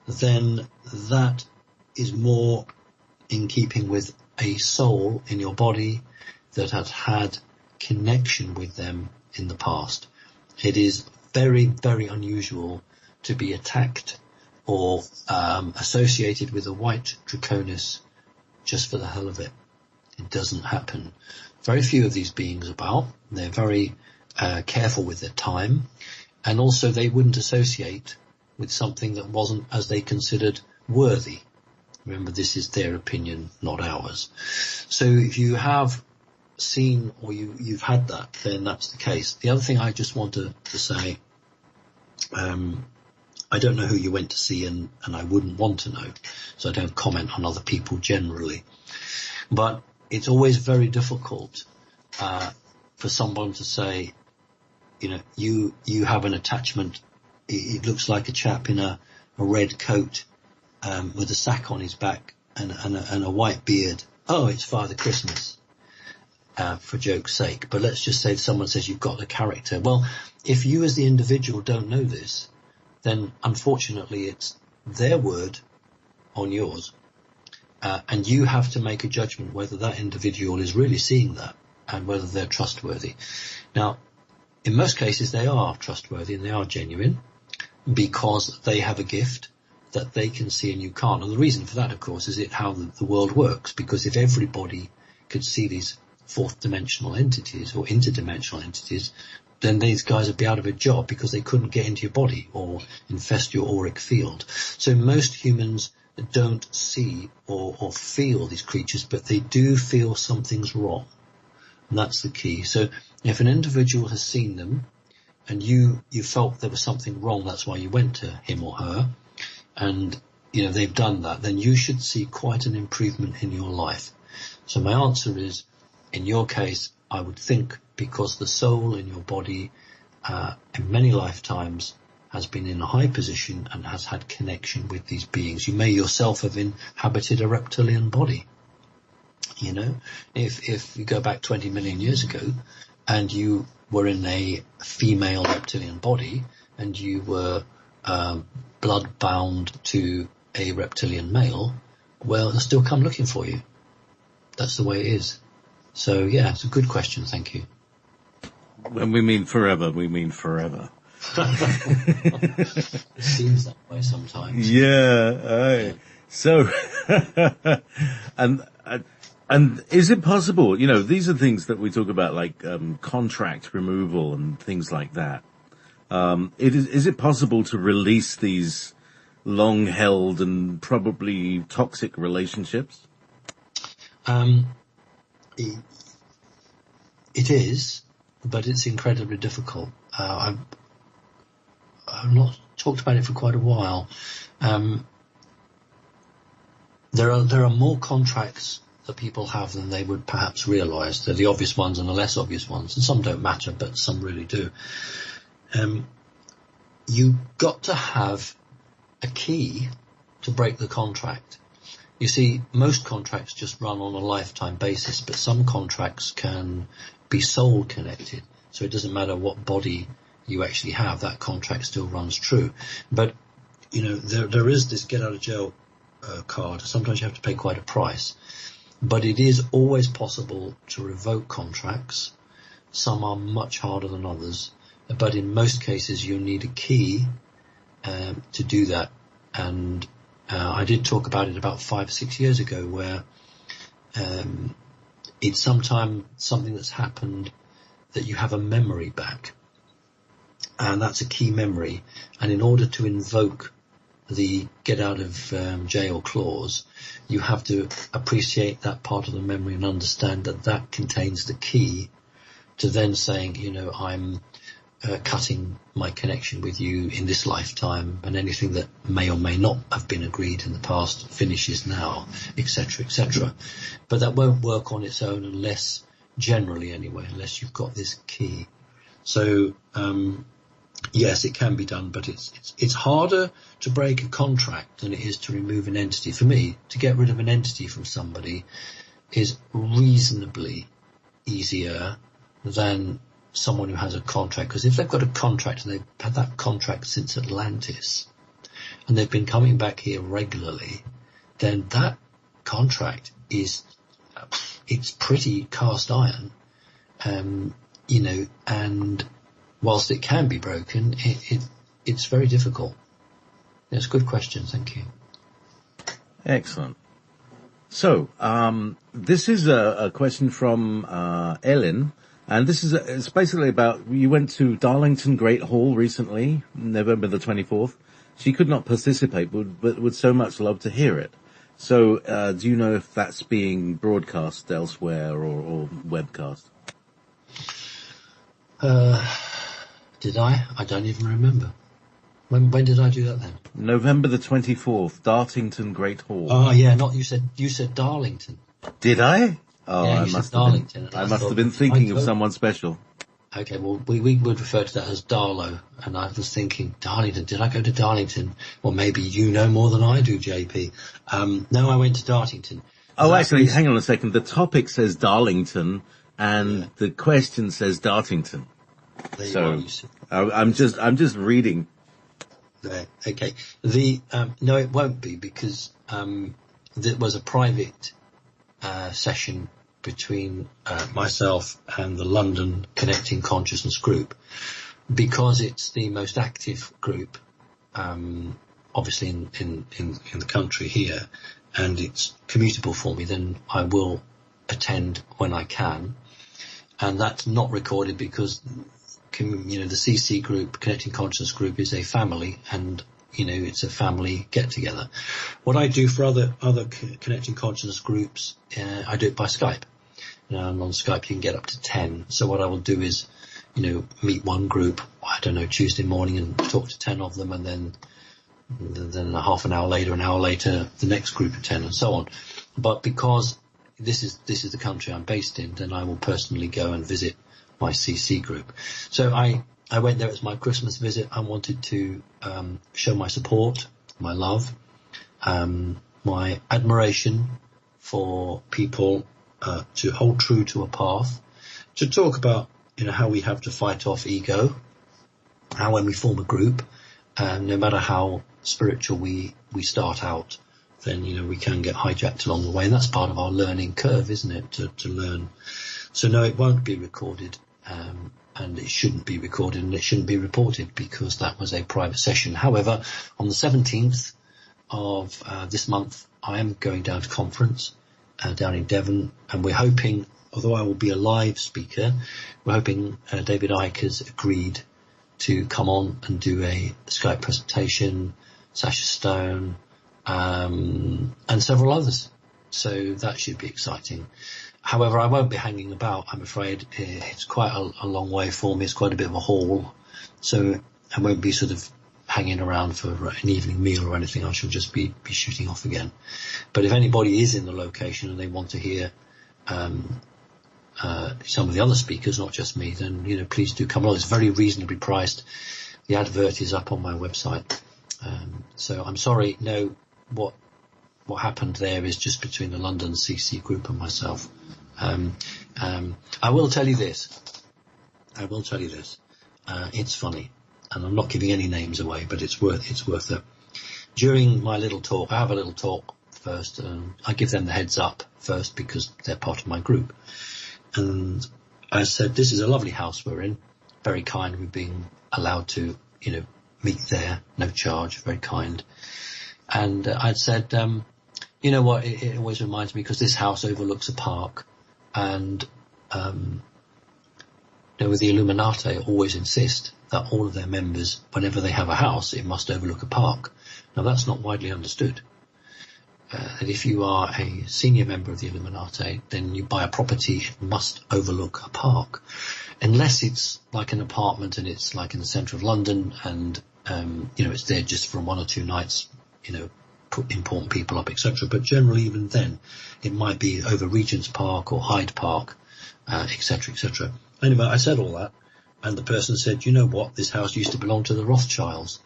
then that is more in keeping with a soul in your body that has had connection with them in the past. It is very, very unusual to be attacked or associated with a white draconis just for the hell of it. It doesn't happen. Very few of these beings about. They're very careful with their time. And also they wouldn't associate with something that wasn't, as they considered, worthy. Remember, this is their opinion, not ours. So if you have seen or you've had that, then that's the case. The other thing I just wanted to say, I don't know who you went to see, and I wouldn't want to know, so I don't comment on other people generally. But it's always very difficult for someone to say, you have an attachment. It looks like a chap in a red coat with a sack on his back and a white beard. Oh, it's Father Christmas, for joke's sake. But let's just say someone says you've got the character. Well, if you as the individual don't know this, then unfortunately it's their word on yours. And you have to make a judgment whether that individual is really seeing that and whether they're trustworthy. Now, in most cases, they are trustworthy and they are genuine because they have a gift that they can see and you can't. And the reason for that, of course, is how the world works. Because if everybody could see these fourth dimensional entities or interdimensional entities, then these guys would be out of a job because they couldn't get into your body or infest your auric field. So most humans don't see or feel these creatures, but they do feel something's wrong. And that's the key. So if an individual has seen them and you felt there was something wrong, that's why you went to him or her, and they've done that, then you should see quite an improvement in your life. So my answer is, in your case, I would think because the soul in your body in many lifetimes has been in a high position and has had connection with these beings. You may yourself have inhabited a reptilian body. If you go back 20 million years ago and you were in a female reptilian body and you were blood bound to a reptilian male, well, they'll still come looking for you. That's the way it is. So, yeah, it's a good question. Thank you. When we mean forever, we mean forever. It seems that way sometimes. Yeah. So, and is it possible, these are things that we talk about, like contract removal and things like that. Is it possible to release these long-held and probably toxic relationships? It is, but it's incredibly difficult. I've not talked about it for quite a while. there are more contracts that people have than they would perhaps realise. They're the obvious ones and the less obvious ones, and some don't matter, but some really do. You've got to have a key to break the contract. You see, most contracts just run on a lifetime basis, but some contracts can be soul connected. So it doesn't matter what body you actually have, that contract still runs true. But, you know, there is this get out of jail card. Sometimes you have to pay quite a price. But it is always possible to revoke contracts. Some are much harder than others. But in most cases, you need a key to do that. And I did talk about it about 5 or 6 years ago, where it's sometimes something that's happened that you have a memory back. And that's a key memory. And in order to invoke the get out of jail clause, you have to appreciate that part of the memory and understand that that contains the key to then saying, you know, I'm cutting my connection with you in this lifetime, and anything that may or may not have been agreed in the past finishes now, etc., etc. But that won't work on its own unless, generally anyway, unless you've got this key. So, yes, it can be done, but it's harder to break a contract than it is to remove an entity. For me, to get rid of an entity from somebody is reasonably easier than someone who has a contract, because if they've got a contract and they've had that contract since Atlantis and they've been coming back here regularly, then that contract is, it's pretty cast iron, you know, and whilst it can be broken, it's very difficult. It's a good question, thank you. Excellent. So, this is a question from Ellen. And this is it's basically about, you went to Darlington Great Hall recently, November the 24th. She could not participate, but would so much love to hear it. So, do you know if that's being broadcast elsewhere or webcast? Did I? I don't even remember. When did I do that then? November the 24th, Dartington Great Hall. Oh yeah, you said Darlington. Did I? Oh, yeah, I must have been thinking of someone special. Okay, well, we would refer to that as Darlow, and I was thinking, Darlington, did I go to Darlington? Well, maybe you know more than I do, JP. No, I went to Dartington. Oh, actually, hang on a second. The topic says Darlington, and the question says Dartington. So, I'm just reading. There, okay. No, it won't be, because, there was a private, session between myself and the London Connecting Consciousness group, because it's the most active group, obviously in the country here, and it's commutable for me. Then I will attend when I can, and that's not recorded because the CC group, Connecting Consciousness group, is a family, and it's a family get together. What I do for other Connecting Consciousness groups, I do it by Skype. And on Skype you can get up to 10. So what I will do is, meet one group, I don't know, Tuesday morning, and talk to 10 of them, and then a half an hour later, the next group of 10, and so on. But because this is the country I'm based in, then I will personally go and visit my CC group. So I went there as my Christmas visit. I wanted to show my support, my love, my admiration for people, to hold true to a path, to talk about how we have to fight off ego, how when we form a group, no matter how spiritual we start out, then we can get hijacked along the way, and that's part of our learning curve, isn't it, to learn. So no, it won't be recorded. And it shouldn't be recorded, and it shouldn't be reported, because that was a private session. However, on the 17th of this month, I am going down to conference down in Devon, and we're hoping, although I will be a live speaker, we're hoping David Icke has agreed to come on and do a Skype presentation, Sasha Stone, and several others. So that should be exciting. However, I won't be hanging about, I'm afraid. It's quite a long way for me. It's quite a bit of a haul. So I won't be sort of hanging around for an evening meal or anything. I shall just be shooting off again. But if anybody is in the location and they want to hear some of the other speakers, not just me, then, you know, please do come along. It's very reasonably priced. The advert is up on my website. So I'm sorry, no, what happened there is just between the London CC group and myself. I will tell you this. It's funny, and I'm not giving any names away, but it's worth it. During my little talk, I have a little talk first, and I give them the heads up first because they're part of my group. And I said, this is a lovely house we're in, very kind. We've been allowed to, you know, meet there, no charge, very kind. And I'd said, you know what, it always reminds me, because this house overlooks a park, and you know, with the Illuminati always insist that all of their members, whenever they have a house, it must overlook a park. Now that's not widely understood. And if you are a senior member of the Illuminati, then you buy a property, it must overlook a park. Unless it's like an apartment and it's like in the centre of London and, you know, it's there just for 1 or 2 nights, you know, put important people up, etc. But generally, even then, it might be over Regent's Park or Hyde Park, etc., etc. Anyway, I said all that, and the person said, you know what, this house used to belong to the Rothschilds.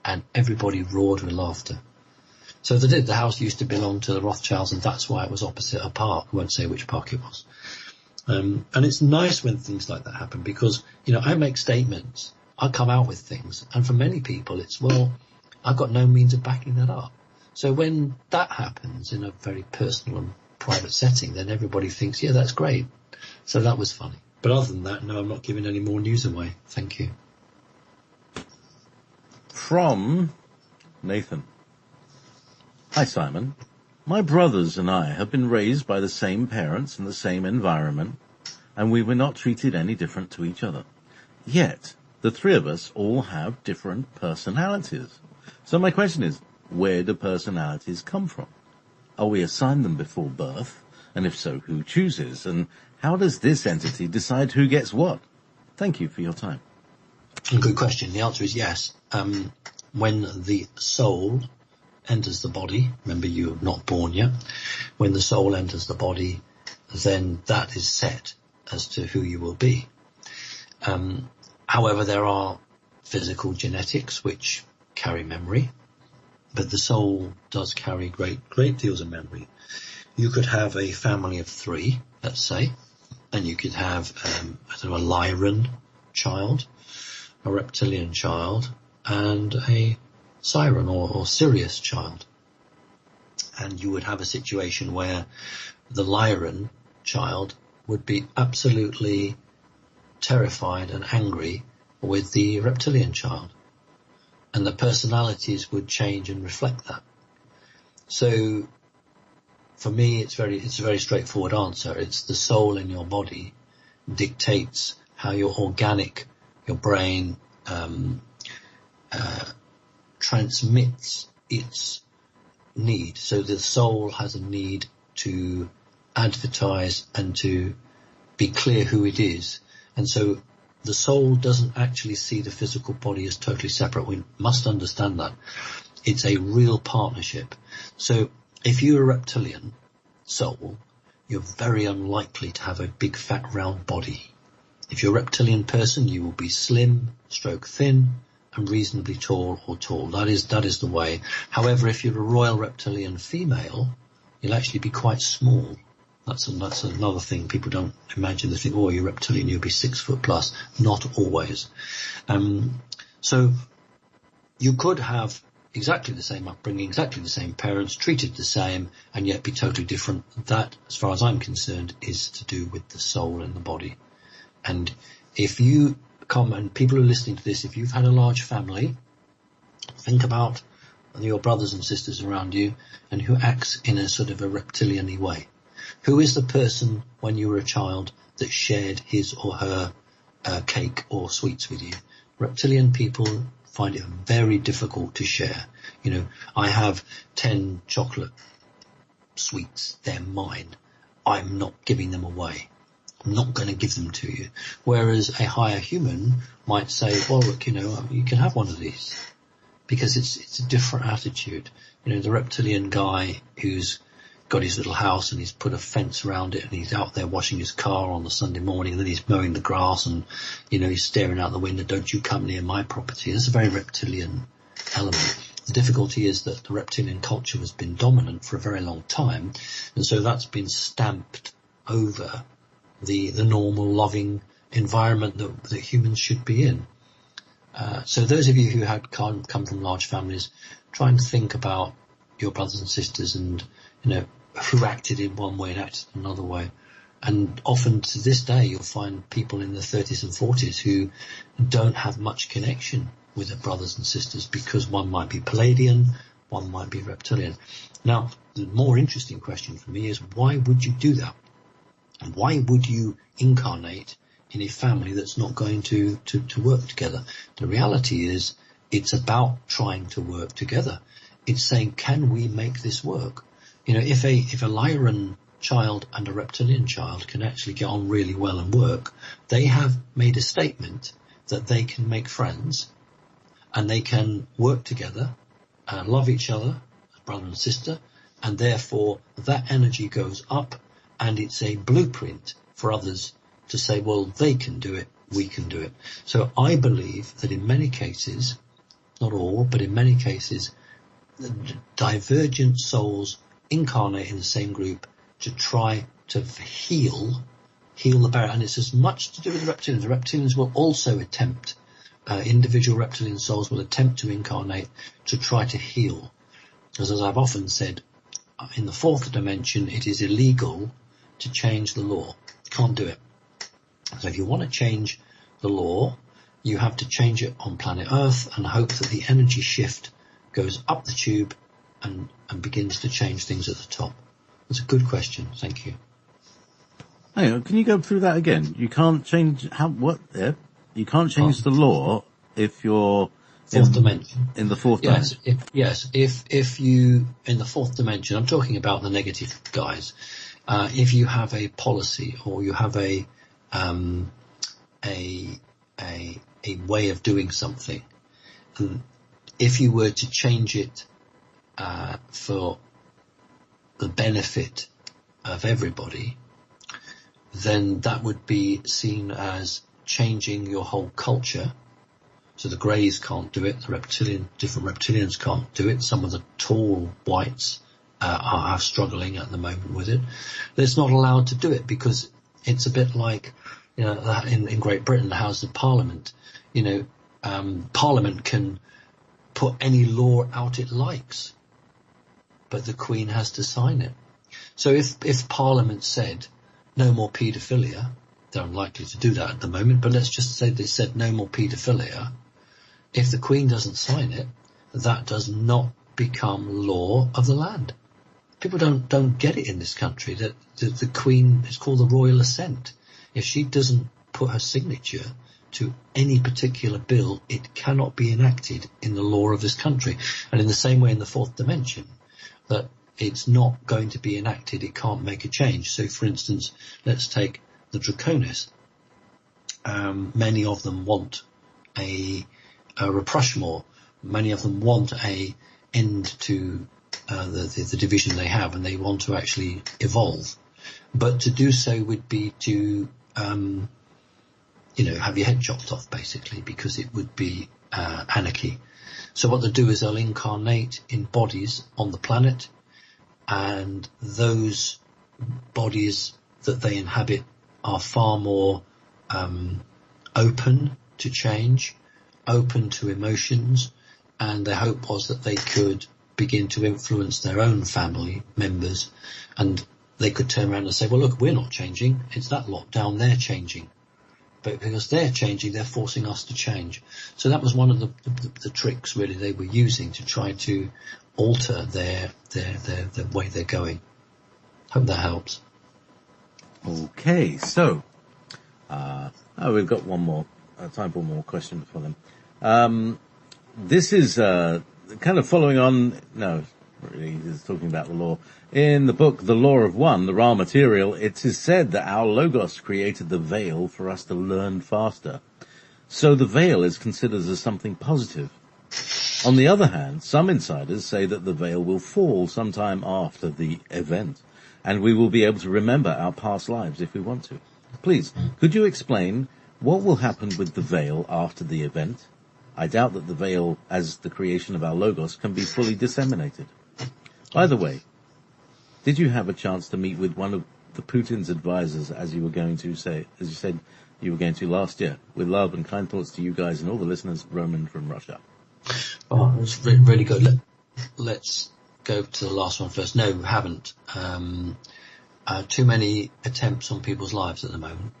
And everybody roared with laughter. So they did. The house used to belong to the Rothschilds, and that's why it was opposite a park. I won't say which park it was. And it's nice when things like that happen, because, you know, I make statements, I come out with things, and for many people it's, well, I've got no means of backing that up. So when that happens in a very personal and private setting, then everybody thinks, yeah, that's great. So that was funny. But other than that, no, I'm not giving any more news away. Thank you. From Nathan. Hi, Simon. My brothers and I have been raised by the same parents in the same environment, and we were not treated any different to each other. Yet, the 3 of us all have different personalities. So my question is, where do personalities come from? Are we assigned them before birth? And if so, who chooses? And how does this entity decide who gets what? Thank you for your time. Good question. The answer is yes. When the soul enters the body, remember you're not born yet, when the soul enters the body, then that is set as to who you will be. However, there are physical genetics which carry memory, but the soul does carry great deals of memory. You could have a family of 3, let's say, and you could have a Lyran child, a reptilian child, and a Siren or Sirius child. And you would have a situation where the Lyran child would be absolutely terrified and angry with the reptilian child. And the personalities would change and reflect that. So for me, it's a very straightforward answer. It's the soul in your body dictates how your brain, transmits its need. So the soul has a need to advertise and to be clear who it is. And so the soul doesn't actually see the physical body as totally separate. We must understand that. It's a real partnership. So if you're a reptilian soul, you're very unlikely to have a big fat round body. If you're a reptilian person, you will be slim, stroke thin, and reasonably tall or tall. That is the way. However, if you're a royal reptilian female, you'll actually be quite small. That's another thing. People don't imagine. They think, oh, you're reptilian, you'll be 6 foot plus. Not always. So you could have exactly the same upbringing, exactly the same parents, treated the same, and yet be totally different. That, as far as I'm concerned, is to do with the soul and the body. And if you come, and people who are listening to this, if you've had a large family, think about your brothers and sisters around you and who acts in a sort of a reptilian-y way. Who is the person when you were a child that shared his or her cake or sweets with you? Reptilian people find it very difficult to share. You know, I have 10 chocolate sweets, they're mine. I'm not giving them away. I'm not going to give them to you. Whereas a higher human might say, well, look, you know, you can have one of these. because it's a different attitude. You know, the reptilian guy who's got his little house and he's put a fence around it and he's out there washing his car on the Sunday morning and then he's mowing the grass and, you know, he's staring out the window, don't you come near my property. That's a very reptilian element. The difficulty is that the reptilian culture has been dominant for a very long time, and so that's been stamped over the normal, loving environment that humans should be in. So those of you who had come from large families, try and think about your brothers and sisters and, you know, who acted in one way and acted in another way. And often to this day, you'll find people in their 30s and 40s who don't have much connection with their brothers and sisters because one might be Palladian, one might be reptilian. Now, the more interesting question for me is, why would you do that? And why would you incarnate in a family that's not going to work together? The reality is, it's about trying to work together. It's saying, can we make this work? You know, if a Lyran child and a reptilian child can actually get on really well and work, they have made a statement that they can make friends and they can work together and love each other as brother and sister, and therefore that energy goes up and it's a blueprint for others to say, well, they can do it, we can do it. So I believe that in many cases, not all, but in many cases, divergent souls incarnate in the same group to try to heal the barrier. And it's as much to do with the reptilians. The reptilians will also attempt, individual reptilian souls will attempt to incarnate to try to heal. Because as I've often said, in the fourth dimension, it is illegal to change the law. You can't do it. So if you want to change the law, you have to change it on planet Earth and hope that the energy shift goes up the tube and begins to change things at the top. That's a good question. Thank you. Hang on, can you go through that again? You can't change you can't change the law if you're fourth dimension. In the fourth dimension. If you in the fourth dimension, I'm talking about the negative guys. If you have a policy or you have a way of doing something, if you were to change it for the benefit of everybody, then that would be seen as changing your whole culture. So the greys can't do it, different reptilians can't do it. Some of the tall whites are struggling at the moment with it. They're not allowed to do it because it's a bit like, you know, in Great Britain, the House of Parliament. You know, Parliament can put any law out it likes, but the Queen has to sign it. So if Parliament said no more paedophilia, they're unlikely to do that at the moment, but let's just say they said no more paedophilia. If the Queen doesn't sign it, that does not become law of the land. People don't get it in this country that the Queen is called the royal assent. If she doesn't put her signature to any particular bill, it cannot be enacted in the law of this country. And in the same way in the fourth dimension, that it's not going to be enacted, it can't make a change. So for instance, let's take the Draconis. Many of them want a rapprochement. Many of them want a end to the division they have, and they want to actually evolve. But to do so would be to, have your head chopped off, basically, because it would be anarchy. So what they'll do is they'll incarnate in bodies on the planet, and those bodies that they inhabit are far more open to change, open to emotions, and their hope was that they could begin to influence their own family members, and they could turn around and say, well, look, we're not changing, it's that lot down there changing. But because they're changing, they're forcing us to change. So that was one of the tricks, really, they were using to try to alter their way they're going. Hope that helps. Okay, so we've got one more time for one more question before then. This is kind of following on. No, really, he's talking about the law. In the book, The Law of One, the Ra material, it is said that our Logos created the veil for us to learn faster. So the veil is considered as something positive. On the other hand, some insiders say that the veil will fall sometime after the event, and we will be able to remember our past lives if we want to. Please, could you explain what will happen with the veil after the event? I doubt that the veil, as the creation of our logos, can be fully disseminated. By the way, did you have a chance to meet with one of the Putin's advisors, as you said you were going to last year? With love and kind thoughts to you guys and all the listeners, Roman from Russia. Oh, it was really good. Let's go to the last one first. No, haven't. Too many attempts on people's lives at the moment.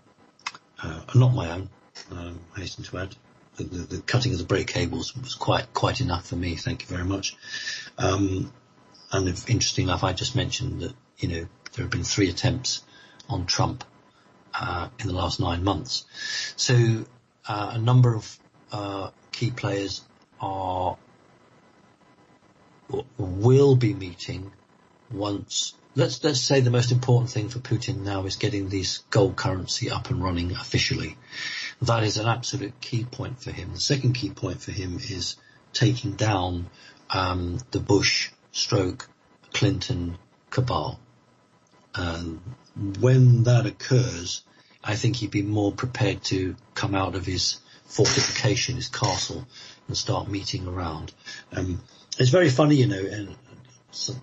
Not my own, I hasten to add. The cutting of the brake cables was quite enough for me. Thank you very much. And interesting enough, I just mentioned that, there have been 3 attempts on Trump in the last 9 months. So a number of key players will be meeting once. Let's say the most important thing for Putin now is getting this gold currency up and running officially. That is an absolute key point for him. The second key point for him is taking down the Bush / Clinton cabal. When that occurs, I think he'd be more prepared to come out of his fortification, his castle, and start meeting around. It's very funny, and so,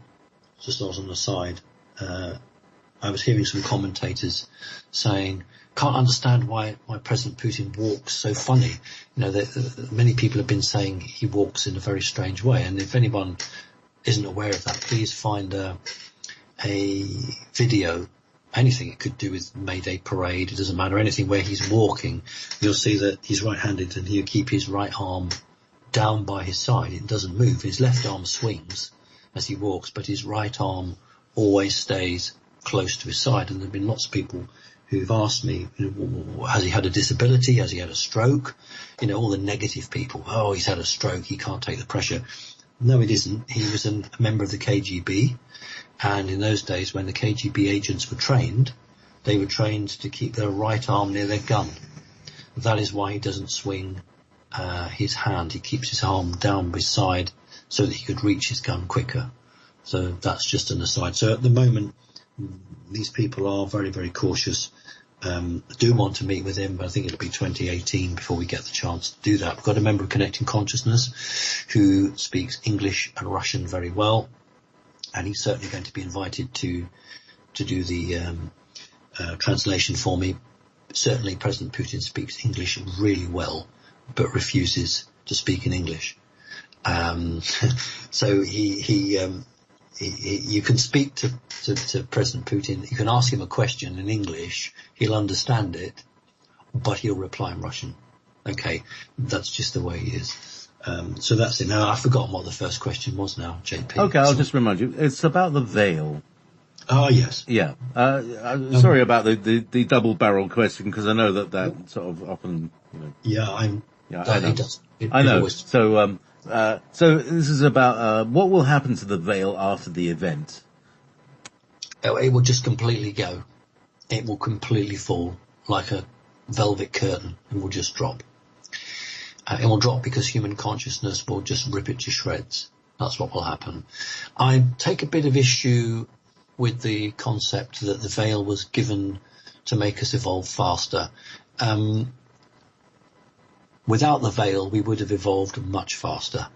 just as an aside, I was hearing some commentators saying, can't understand why President Putin walks so funny. Many people have been saying he walks in a very strange way, and if anyone isn't aware of that, please find a video, anything it could do with May Day parade, it doesn't matter, anything where he's walking, you'll see that he's right-handed and he'll keep his right arm down by his side. It doesn't move. His left arm swings as he walks, but his right arm always stays close to his side. And there have been lots of people who've asked me, has he had a disability? Has he had a stroke? All the negative people. Oh, he's had a stroke. He can't take the pressure. No, it isn't. He was a member of the KGB. And in those days, when the KGB agents were trained, they were trained to keep their right arm near their gun. That is why he doesn't swing his hand. He keeps his arm down by his side so that he could reach his gun quicker. So that's just an aside. So at the moment, these people are very, very cautious. I do want to meet with him, but I think it'll be 2018 before we get the chance to do that. We've got a member of Connecting Consciousness who speaks English and Russian very well, and he's certainly going to be invited to do the translation for me. Certainly President Putin speaks English really well, but refuses to speak in English. So you can speak to President Putin. You can ask him a question in English. He'll understand it, but he'll reply in Russian. Okay, that's just the way he is. So that's it. Now I've forgotten what the first question was now, JP. Okay, I'll just remind you. It's about the veil. Oh, yes. Yeah. Sorry about the double-barreled question, because I know that sort of often, Yeah, I know. I know. So this is about what will happen to the veil after the event. It will just completely go. It will completely fall like a velvet curtain and will just drop. It will drop because human consciousness will just rip it to shreds. That's what will happen. I take a bit of issue with the concept that the veil was given to make us evolve faster. Without the veil, we would have evolved much faster.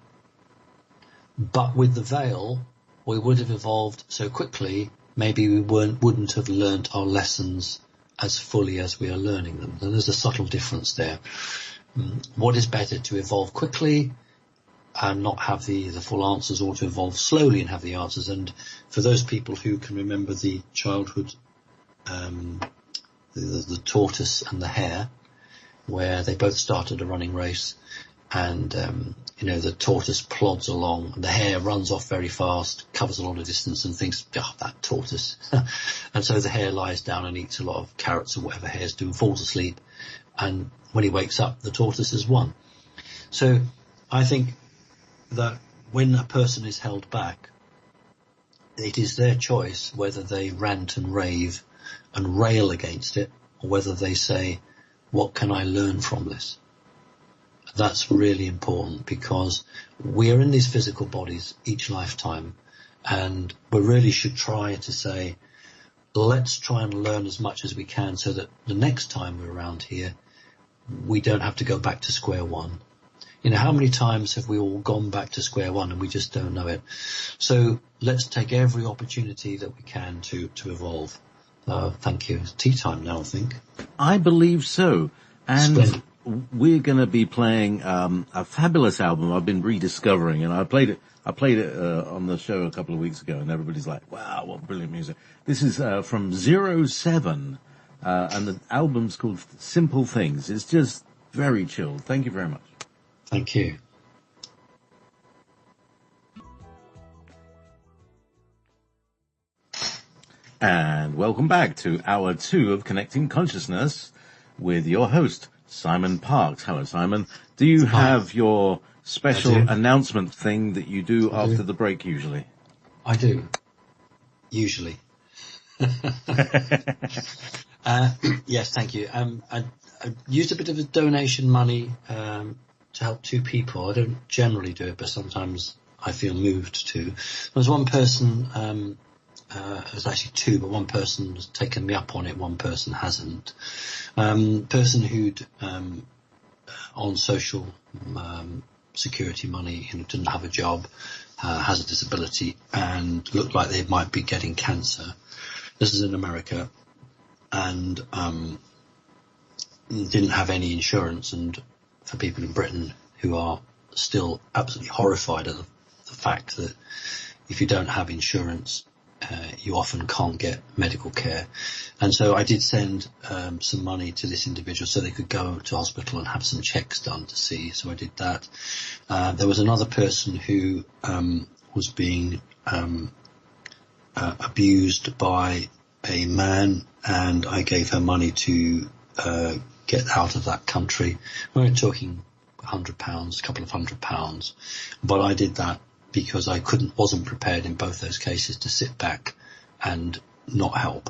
But with the veil, we would have evolved so quickly, maybe we wouldn't have learnt our lessons as fully as we are learning them. And there's a subtle difference there. What is better, to evolve quickly and not have the full answers, or to evolve slowly and have the answers? And for those people who can remember the childhood, the tortoise and the hare, where they both started a running race, and the tortoise plods along, and the hare runs off very fast, covers a lot of distance, and thinks, oh, that tortoise. And so the hare lies down and eats a lot of carrots or whatever hares do and falls asleep. And when he wakes up, the tortoise has won. So I think that when a person is held back, it is their choice whether they rant and rave and rail against it, or whether they say, what can I learn from this? That's really important, because we are in these physical bodies each lifetime, and we really should try to say, let's try and learn as much as we can so that the next time we're around here, we don't have to go back to square one. You know, how many times have we all gone back to square one and we just don't know it? So let's take every opportunity that we can to evolve. Thank you. It's tea time now, I think. I believe so. And Splendid. we're going to be playing a fabulous album I've been rediscovering, and I played it on the show a couple of weeks ago, and everybody's like, wow, what brilliant music. This is from 07, and the album's called Simple Things. It's just very chilled. Thank you very much. Thank you. And welcome back to hour 2 of Connecting Consciousness with your host, Simon Parkes. Hello, Simon. Do you have your special announcement thing that you do after the break usually? I do. Usually. Yes, thank you. I used a bit of a donation money to help 2 people. I don't generally do it, but sometimes I feel moved to. There's one person, it was actually 2, but one person has taken me up on it, one person hasn't. Person who'd on social security money, and didn't have a job, has a disability, and looked like they might be getting cancer. This is in America, and didn't have any insurance. And for people in Britain who are still absolutely horrified at the fact that if you don't have insurance, you often can't get medical care. And so I did send some money to this individual so they could go to hospital and have some checks done to see. So I did that. There was another person who was being abused by a man, and I gave her money to get out of that country. We're talking £100, a couple of £100, but I did that because I wasn't prepared in both those cases to sit back and not help.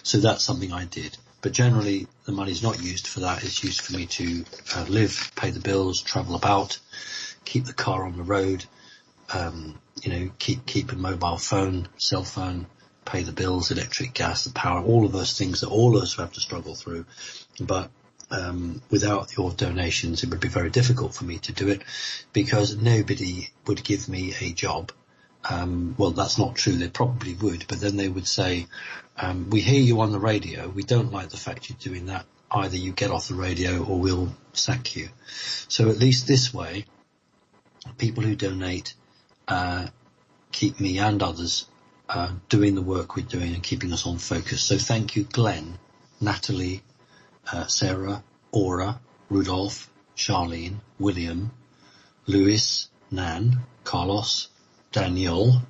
So that's something I did. But generally, the money's not used for that. It's used for me to live, pay the bills, travel about, keep the car on the road, keep a mobile phone, cell phone, pay the bills, electric, gas, the power, all of those things that all of us have to struggle through. But without your donations, it would be very difficult for me to do it, because nobody would give me a job. Well, that's not true. They probably would, but then they would say, we hear you on the radio. We don't like the fact you're doing that. Either you get off the radio or we'll sack you. So at least this way, people who donate keep me and others doing the work we're doing and keeping us on focus. So thank you, Glenn, Natalie, Sarah, Aura, Rudolph, Charlene, William, Louis, Nan, Carlos, Daniel,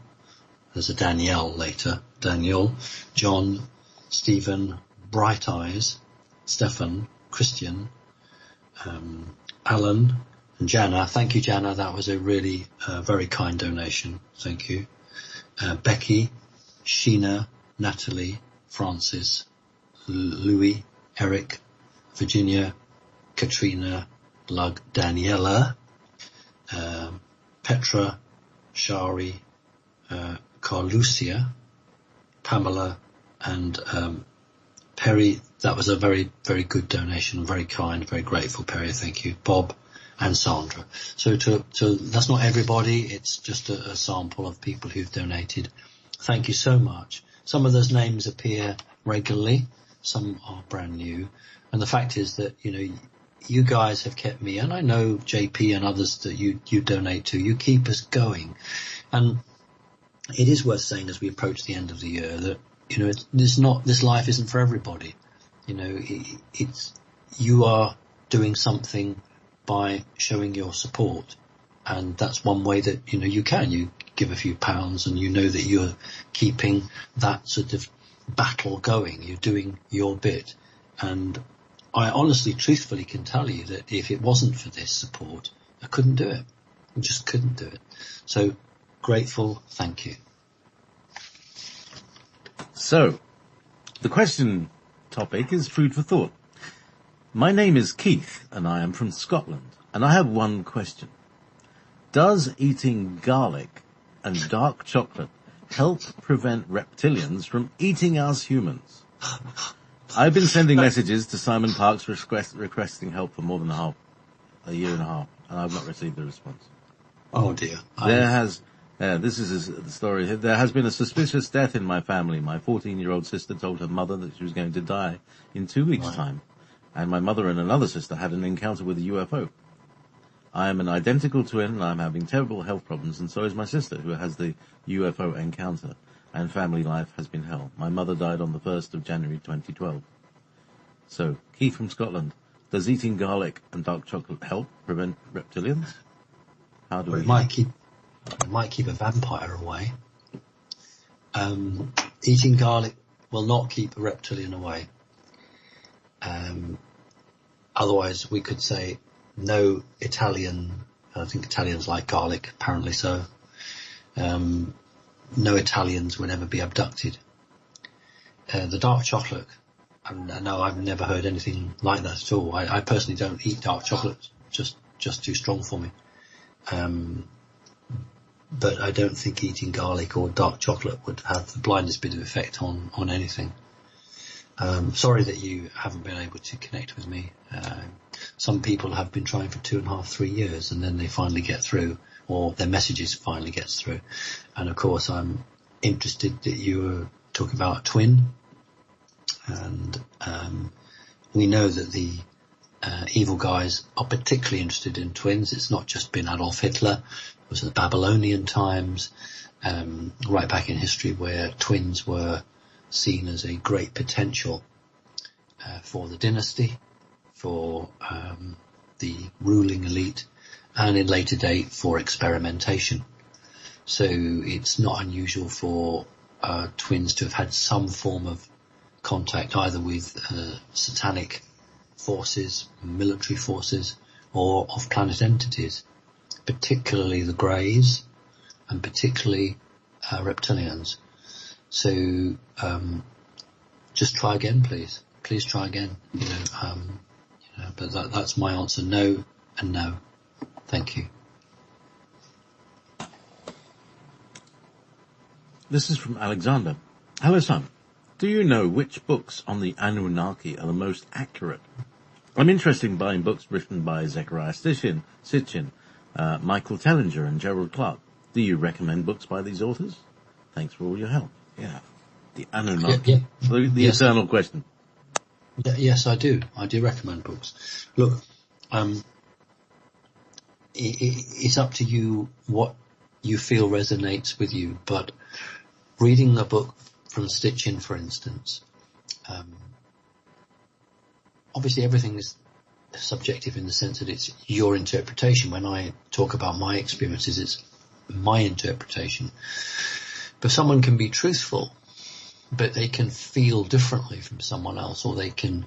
there's a Danielle later, Daniel, John, Stephen, Bright Eyes, Stefan, Christian, Alan, and Jana. Thank you, Jana. That was a really very kind donation. Thank you. Becky, Sheena, Natalie, Francis, Louis, Eric, Virginia, Katrina, Lug, Daniela, Petra, Shari, Carlucia, Pamela, and Perry. That was a very, very good donation. Very kind, very grateful, Perry. Thank you. Bob and Sandra. So that's not everybody. It's just a sample of people who've donated. Thank you so much. Some of those names appear regularly. Some are brand new. And the fact is that, you guys have kept me, and I know JP and others that you donate to, you keep us going. And it is worth saying as we approach the end of the year that, this life isn't for everybody. You are doing something by showing your support. And that's one way that, you give a few pounds, and that you're keeping that sort of battle going. You're doing your bit. And I honestly, truthfully can tell you that if it wasn't for this support, I couldn't do it. I just couldn't do it. So grateful. Thank you. So the question topic is food for thought. My name is Keith, and I am from Scotland. And I have one question. Does eating garlic and dark chocolate help prevent reptilians from eating us humans? I've been sending messages to Simon Parkes requesting help for more than a year and a half, and I've not received a response. Oh dear. This is the story. There has been a suspicious death in my family. My 14-year-old sister told her mother that she was going to die in 2 weeks' time, and my mother and another sister had an encounter with a UFO. I am an identical twin, and I'm having terrible health problems, and so is my sister, who has the UFO encounter, and family life has been hell. My mother died on the 1st of January 2012. So, Keith from Scotland, does eating garlic and dark chocolate help prevent reptilians? How do we... It might keep a vampire away. Eating garlic will not keep a reptilian away. Otherwise, we could say no Italian, I think Italians like garlic, apparently so. No Italians would ever be abducted. The dark chocolate, no, I've never heard anything like that at all. I personally don't eat dark chocolate, just too strong for me. But I don't think eating garlic or dark chocolate would have the blindest bit of effect on anything. Sorry that you haven't been able to connect with me. Some people have been trying for 2.5, 3 years, and then they finally get through, or their messages finally gets through. And of course, I'm interested that you were talking about a twin, and we know that the evil guys are particularly interested in twins. It's not just been Adolf Hitler. It was the Babylonian times, right back in history, where twins were seen as a great potential for the dynasty, for the ruling elite, and in later date for experimentation. So it's not unusual for twins to have had some form of contact either with satanic forces, military forces, or off-planet entities, particularly the Greys and particularly reptilians. So just try again, please. Please try again. But that's my answer. No and no. Thank you. This is from Alexander. Hello, son. Do you know which books on the Anunnaki are the most accurate? I'm interested in buying books written by Zecharia Sitchin, Michael Tellinger, and Gerald Clark. Do you recommend books by these authors? Thanks for all your help. Yeah. The Anunnaki. Yeah. The eternal question. Yes, I do. I do recommend books. Look, it's up to you what you feel resonates with you, but reading a book from Sitchin, for instance, obviously everything is subjective in the sense that it's your interpretation. When I talk about my experiences, it's my interpretation. But someone can be truthful, but they can feel differently from someone else, or they can,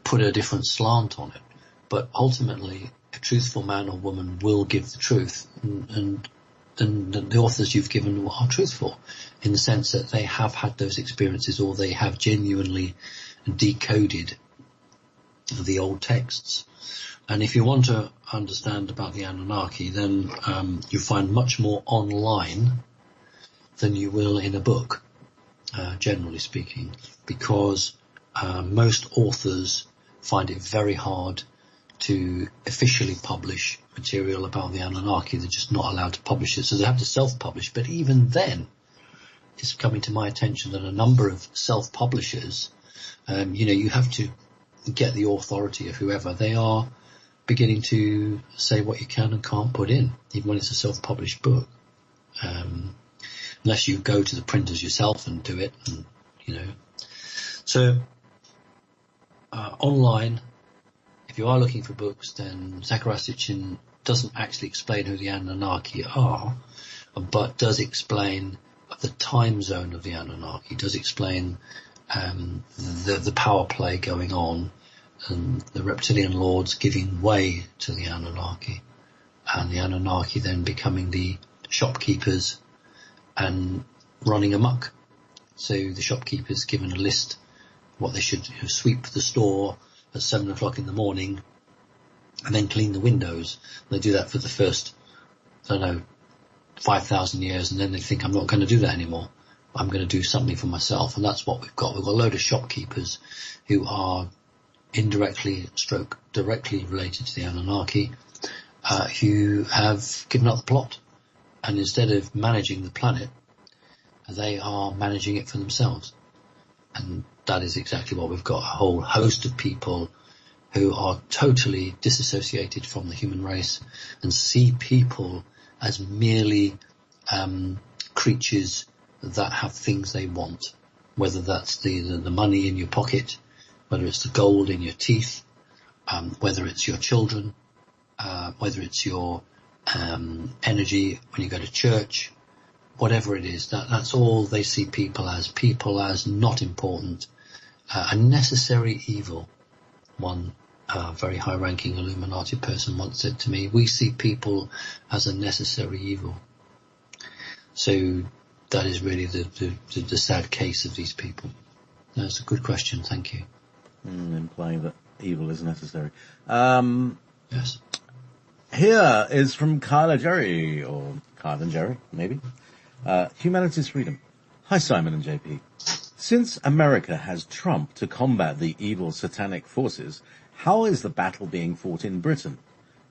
put a different slant on it. But ultimately, a truthful man or woman will give the truth, and the authors you've given are truthful in the sense that they have had those experiences, or they have genuinely decoded the old texts. And if you want to understand about the Anunnaki, then you find much more online than you will in a book, generally speaking, because most authors find it very hard to officially publish material about the Anunnaki. They're just not allowed to publish it, so they have to self-publish. But even then, it's coming to my attention that a number of self-publishers, you have to get the authority of whoever. They are beginning to say what you can and can't put in, even when it's a self-published book. Unless you go to the printers yourself and do it, So, online, if you are looking for books, then Zecharia Sitchin doesn't actually explain who the Anunnaki are, but does explain the time zone of the Anunnaki, does explain the power play going on, and the reptilian lords giving way to the Anunnaki, and the Anunnaki then becoming the shopkeepers and running amok. So the shopkeepers given a list what they should sweep the store at 7 o'clock in the morning, and then clean the windows. They do that for the first, 5,000 years, and then they think, I'm not going to do that anymore. I'm going to do something for myself. And that's what we've got. We've got a load of shopkeepers who are indirectly stroke directly related to the Anunnaki, who have given up the plot. And instead of managing the planet, they are managing it for themselves. And that is exactly what we've got. A whole host of people who are totally disassociated from the human race and see people as merely creatures that have things they want, whether that's the money in your pocket, whether it's the gold in your teeth, whether it's your children, whether it's your energy when you go to church, whatever it is. That's all they see people as not important, a necessary evil. One very high-ranking Illuminati person once said to me, we see people as a necessary evil. So that is really the sad case of these people. That's a good question, thank you. Implying that evil is necessary. Yes. Here is from Kyla Jerry, or Kyle and Jerry, maybe. Humanity's Freedom. Hi, Simon and JP. Since America has Trump to combat the evil satanic forces, how is the battle being fought in Britain?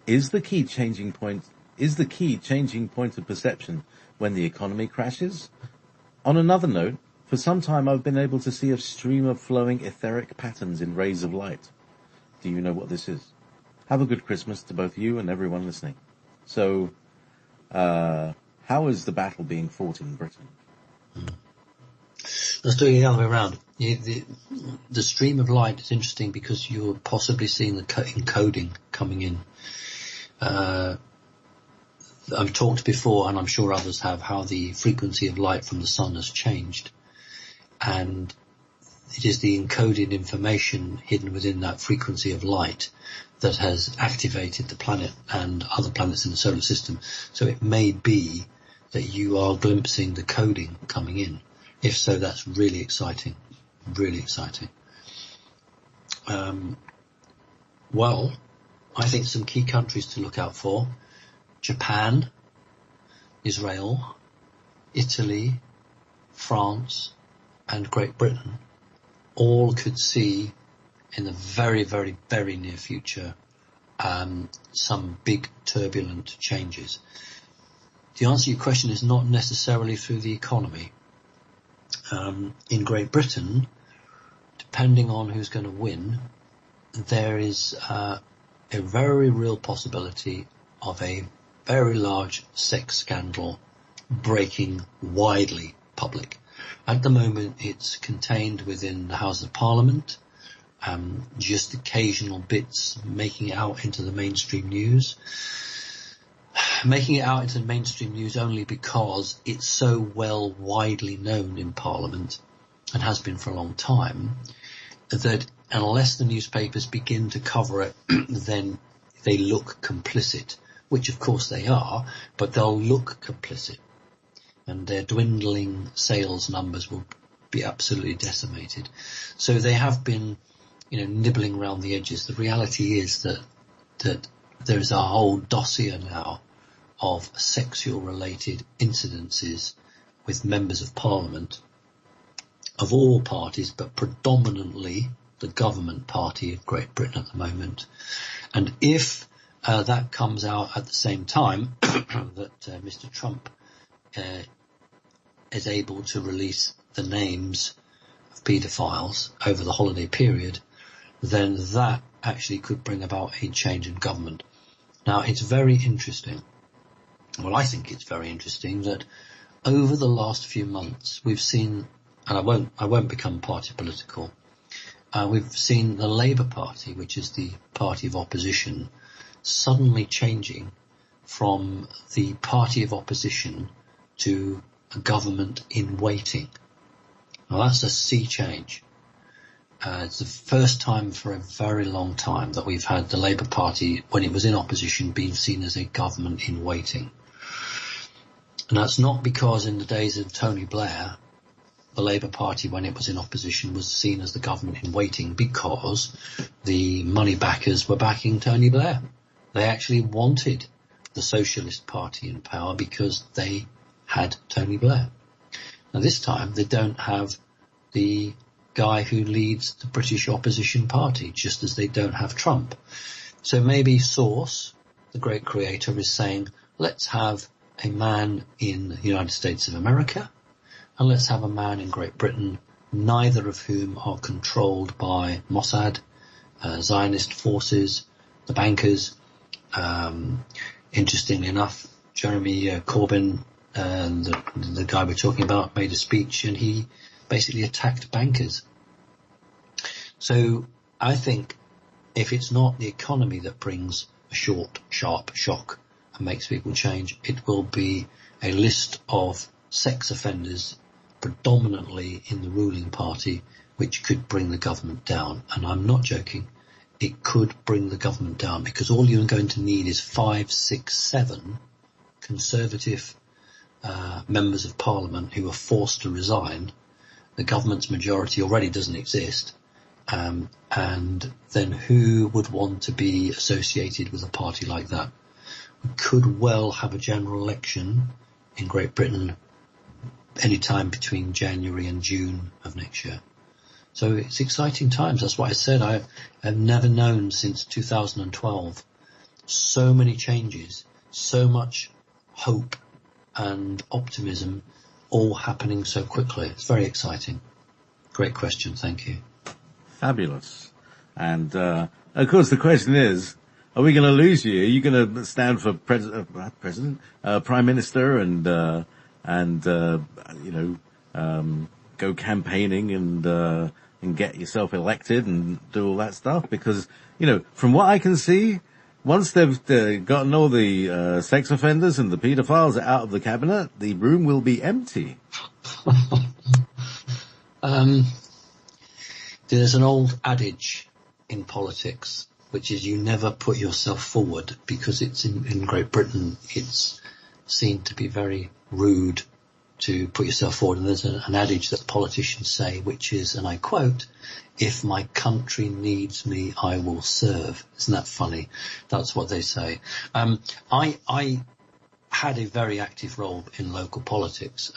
Is the key changing point of perception when the economy crashes? On another note, for some time I've been able to see a stream of flowing etheric patterns in rays of light. Do you know what this is? Have a good Christmas to both you and everyone listening. So, how is the battle being fought in Britain? Let's do it the other way around. The stream of light is interesting because you're possibly seeing the encoding coming in. I've talked before, and I'm sure others have, how the frequency of light from the sun has changed. And it is the encoded information hidden within that frequency of light that has activated the planet and other planets in the solar system. So it may be that you are glimpsing the coding coming in. If so, that's really exciting. Really exciting. Well, I think some key countries to look out for: Japan, Israel, Italy, France, and Great Britain all could see in the very, very, very near future some big turbulent changes. The answer to your question is not necessarily through the economy. In Great Britain, depending on who's going to win, there is a very real possibility of a very large sex scandal breaking widely public. At the moment, it's contained within the House of Parliament, just occasional bits making it out into the mainstream news. Making it out into the mainstream news only because it's so well widely known in Parliament, and has been for a long time, that unless the newspapers begin to cover it, then they look complicit, which of course they are, but they'll look complicit. And their dwindling sales numbers will be absolutely decimated. So they have been, nibbling around the edges. The reality is that there is a whole dossier now of sexual-related incidences with members of Parliament of all parties, but predominantly the government party of Great Britain at the moment. And if that comes out at the same time that Mr. Trump is able to release the names of paedophiles over the holiday period, then that actually could bring about a change in government. Now, it's very interesting. Well, I think it's very interesting that over the last few months we've seen, and I won't become party political, we've seen the Labour Party, which is the party of opposition, suddenly changing from the party of opposition to a government in waiting. Now that's a sea change. It's the first time for a very long time that we've had the Labour Party, when it was in opposition, being seen as a government in waiting. And that's not because in the days of Tony Blair, the Labour Party, when it was in opposition, was seen as the government in waiting because the money backers were backing Tony Blair. They actually wanted the Socialist Party in power because they had Tony Blair. Now this time they don't have the guy who leads the British opposition party, just as they don't have Trump. So maybe Source, the great creator, is saying, let's have a man in the United States of America and let's have a man in Great Britain, neither of whom are controlled by Mossad, Zionist forces, the bankers. Interestingly enough, Jeremy Corbyn, the guy we're talking about, made a speech and he basically attacked bankers. So I think if it's not the economy that brings a short, sharp shock and makes people change, it will be a list of sex offenders, predominantly in the ruling party, which could bring the government down. And I'm not joking. It could bring the government down because all you're going to need is 5, 6, 7 Conservative members of Parliament who are forced to resign. The government's majority already doesn't exist. And then who would want to be associated with a party like that? We could well have a general election in Great Britain any time between January and June of next year. So it's exciting times. That's what I said. I have never known since 2012 so many changes, so much hope and optimism all happening so quickly. It's very exciting. Great question. Thank you. Fabulous. And, of course, the question is, are we going to lose you? Are you going to stand for Prime Minister and go campaigning and get yourself elected and do all that stuff? Because, from what I can see, once they've gotten all the sex offenders and the paedophiles out of the cabinet, the room will be empty. There's an old adage in politics, which is you never put yourself forward, because it's in Great Britain, it's seen to be very rude to put yourself forward. And there's an adage that politicians say, which is, and I quote, "If my country needs me, I will serve." Isn't that funny? That's what they say. I had a very active role in local politics,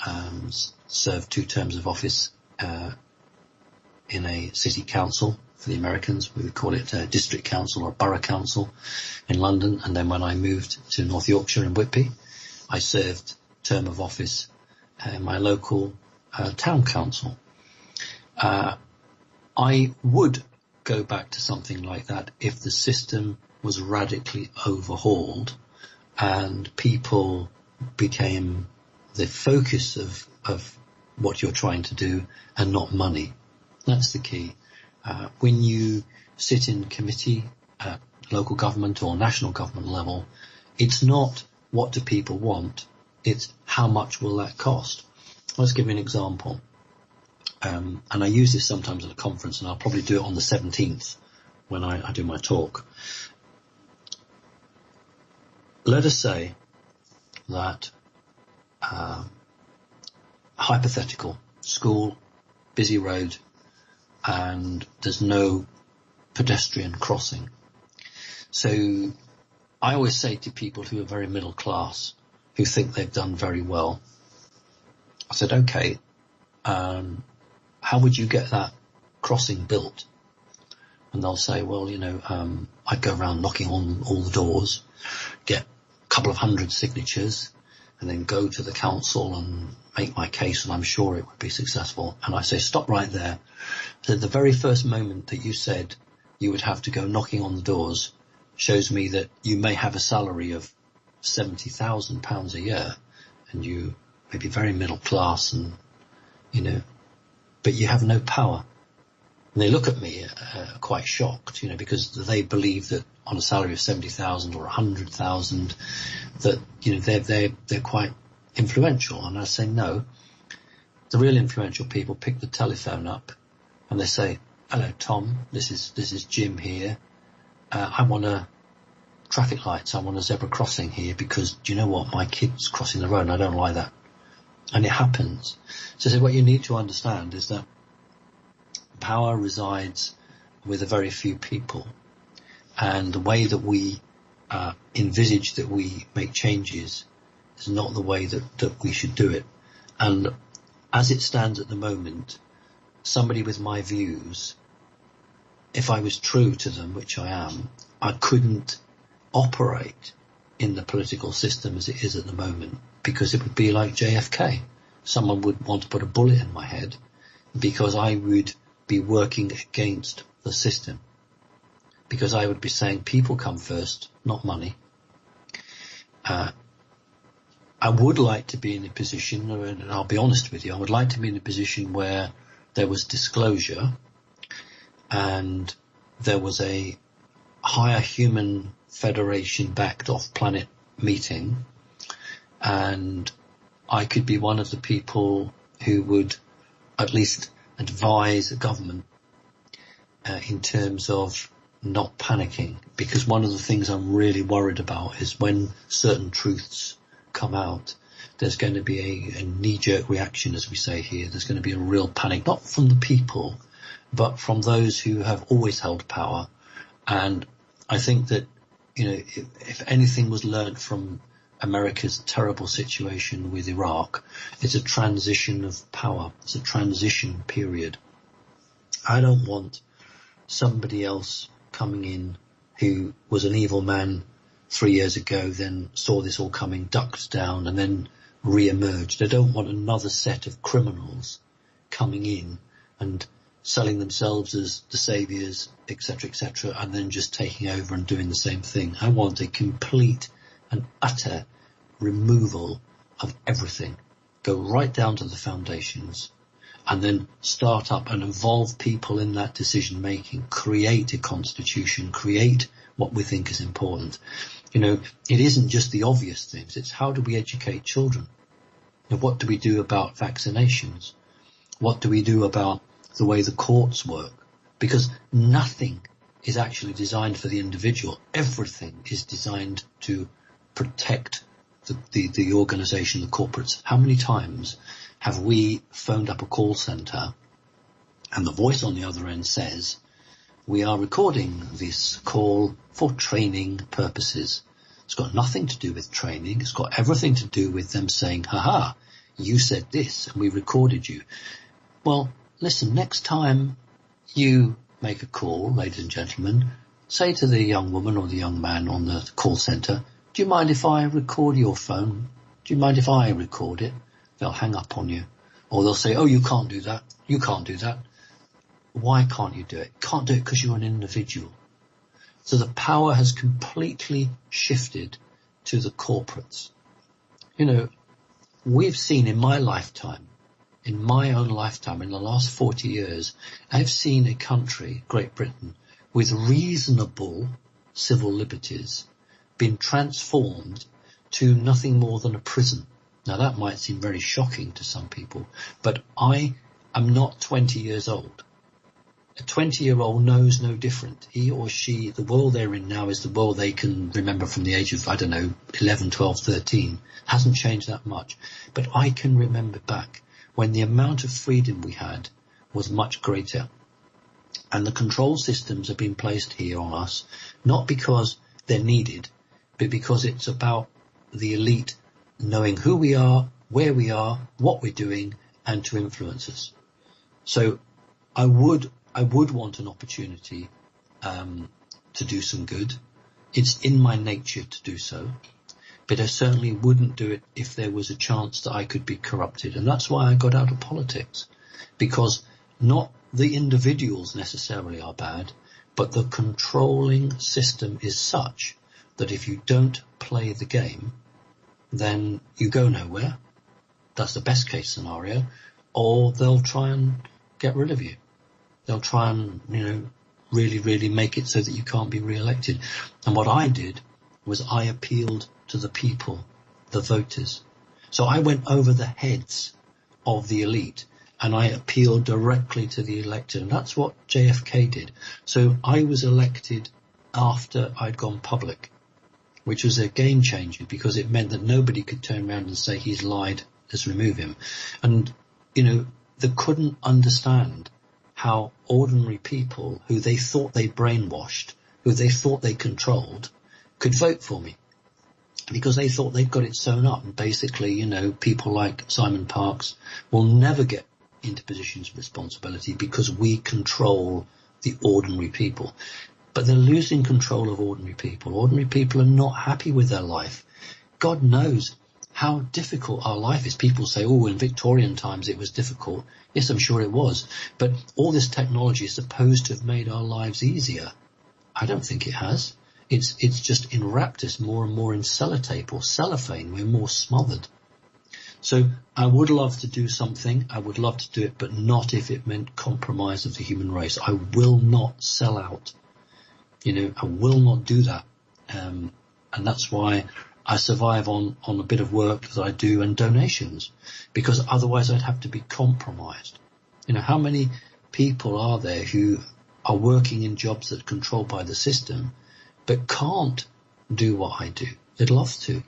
served 2 terms of office in a city council for the Americans. We would call it a district council or borough council in London. And then when I moved to North Yorkshire in Whitby, I served term of office in my local town council. I would go back to something like that if the system was radically overhauled and people became the focus of what you're trying to do and not money. That's the key. When you sit in committee at local government or national government level, it's not what do people want, it's how much will that cost. Let's give you an example. And I use this sometimes at a conference, and I'll probably do it on the 17th when I do my talk. Let us say that hypothetical school, busy road, and there's no pedestrian crossing. So I always say to people who are very middle class, who think they've done very well, I said, okay, how would you get that crossing built? And they'll say, well, I'd go around knocking on all the doors, get a couple of 100 signatures, and then go to the council and make my case, and I'm sure it would be successful. And I say, stop right there. So the very first moment that you said you would have to go knocking on the doors shows me that you may have a salary of £70,000 a year, and you may be very middle class, and, but you have no power. And they look at me quite shocked, because they believe that on a salary of 70,000 or 100,000, that they're quite influential. And I say, no, the real influential people pick the telephone up and they say, hello, Tom, this is Jim here. I want traffic lights. I want a zebra crossing here because do you know what? My kid's crossing the road and I don't like that. And it happens. So what you need to understand is that power resides with a very few people. And the way that we envisage that we make changes is not the way that we should do it. And as it stands at the moment, somebody with my views, if I was true to them, which I am, I couldn't operate in the political system as it is at the moment, because it would be like JFK. Someone would want to put a bullet in my head because I would be working against the system, because I would be saying people come first, not money. I would like to be in a position, and I'll be honest with you, I would like to be in a position where there was disclosure and there was a higher human federation backed off planet meeting, and I could be one of the people who would at least advise the government in terms of not panicking, because one of the things I'm really worried about is when certain truths come out, there's going to be a knee-jerk reaction, as we say here. There's going to be a real panic, not from the people, but from those who have always held power. And I think that, if anything was learnt from America's terrible situation with Iraq, it's a transition of power. It's a transition period. I don't want somebody else coming in who was an evil man 3 years ago, then saw this all coming, ducked down, and then re-emerged. I don't want another set of criminals coming in and selling themselves as the saviours, etc., and then just taking over and doing the same thing. I want a complete and utter removal of everything. Go right down to the foundations, and then start up and involve people in that decision making, create a constitution, create what we think is important. It isn't just the obvious things. It's how do we educate children? What do we do about vaccinations? What do we do about the way the courts work? Because nothing is actually designed for the individual. Everything is designed to protect the organisation, the corporates. How many times have we phoned up a call centre and the voice on the other end says, "We are recording this call for training purposes." It's got nothing to do with training. It's got everything to do with them saying, "Ha, you said this and we recorded you." Well, listen, next time you make a call, ladies and gentlemen, say to the young woman or the young man on the call centre, "Do you mind if I record your phone? Do you mind if I record it?" They'll hang up on you. Or they'll say, "Oh, you can't do that. You can't do that." Why can't you do it? Can't do it because you're an individual. So the power has completely shifted to the corporates. We've seen in my lifetime, in my own lifetime, in the last 40 years, I've seen a country, Great Britain, with reasonable civil liberties being transformed to nothing more than a prison. Now that might seem very shocking to some people, but I am not 20 years old. A 20-year-old knows no different. He or she, the world they're in now is the world they can remember from the age of, 11, 12, 13. Hasn't changed that much. But I can remember back when the amount of freedom we had was much greater. And the control systems have been placed here on us, not because they're needed, but because it's about the elite knowing who we are, where we are, what we're doing, and to influence us. So I would want an opportunity to do some good. It's in my nature to do so, but I certainly wouldn't do it if there was a chance that I could be corrupted. And that's why I got out of politics, because not the individuals necessarily are bad, but the controlling system is such that if you don't play the game, then you go nowhere. That's the best case scenario. Or they'll try and get rid of you. They'll try and, really, really make it so that you can't be re-elected. And what I did was I appealed to the people, the voters. So I went over the heads of the elite and I appealed directly to the elected. And that's what JFK did. So I was elected after I'd gone public, which was a game changer because it meant that nobody could turn around and say he's lied, let's remove him. And, they couldn't understand how ordinary people who they thought they brainwashed, who they thought they controlled, could vote for me, because they thought they'd got it sewn up. And basically, you know, people like Simon Parkes will never get into positions of responsibility because we control the ordinary people. But they're losing control of ordinary people. Ordinary people are not happy with their life. God knows how difficult our life is. People say, oh, in Victorian times it was difficult. Yes, I'm sure it was. But all this technology is supposed to have made our lives easier. I don't think it has. It's just enwrapped us more and more in sellotape or cellophane. We're more smothered. So I would love to do something. I would love to do it, but not if it meant compromise of the human race. I will not sell out. You know, I will not do that. And that's why I survive on a bit of work that I do and donations, because otherwise I'd have to be compromised. You know, how many people are there who are working in jobs that are controlled by the system, but can't do what I do? They'd love to,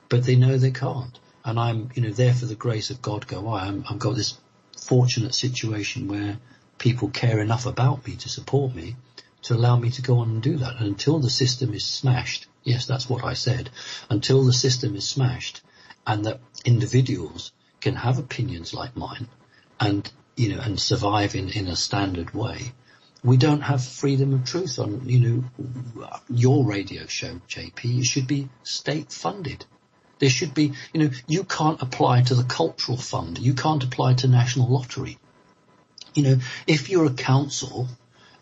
but they know they can't. And I'm, you know, there for the grace of God go I. I've got this fortunate situation where people care enough about me to support me, to allow me to go on and do that. And until the system is smashed, yes, that's what I said, until the system is smashed and that individuals can have opinions like mine and, you know, and survive in a standard way, we don't have freedom of truth on, you know, your radio show, JP. It should be state funded. There should be, you know, you can't apply to the cultural fund. You can't apply to National Lottery. You know, if you're a council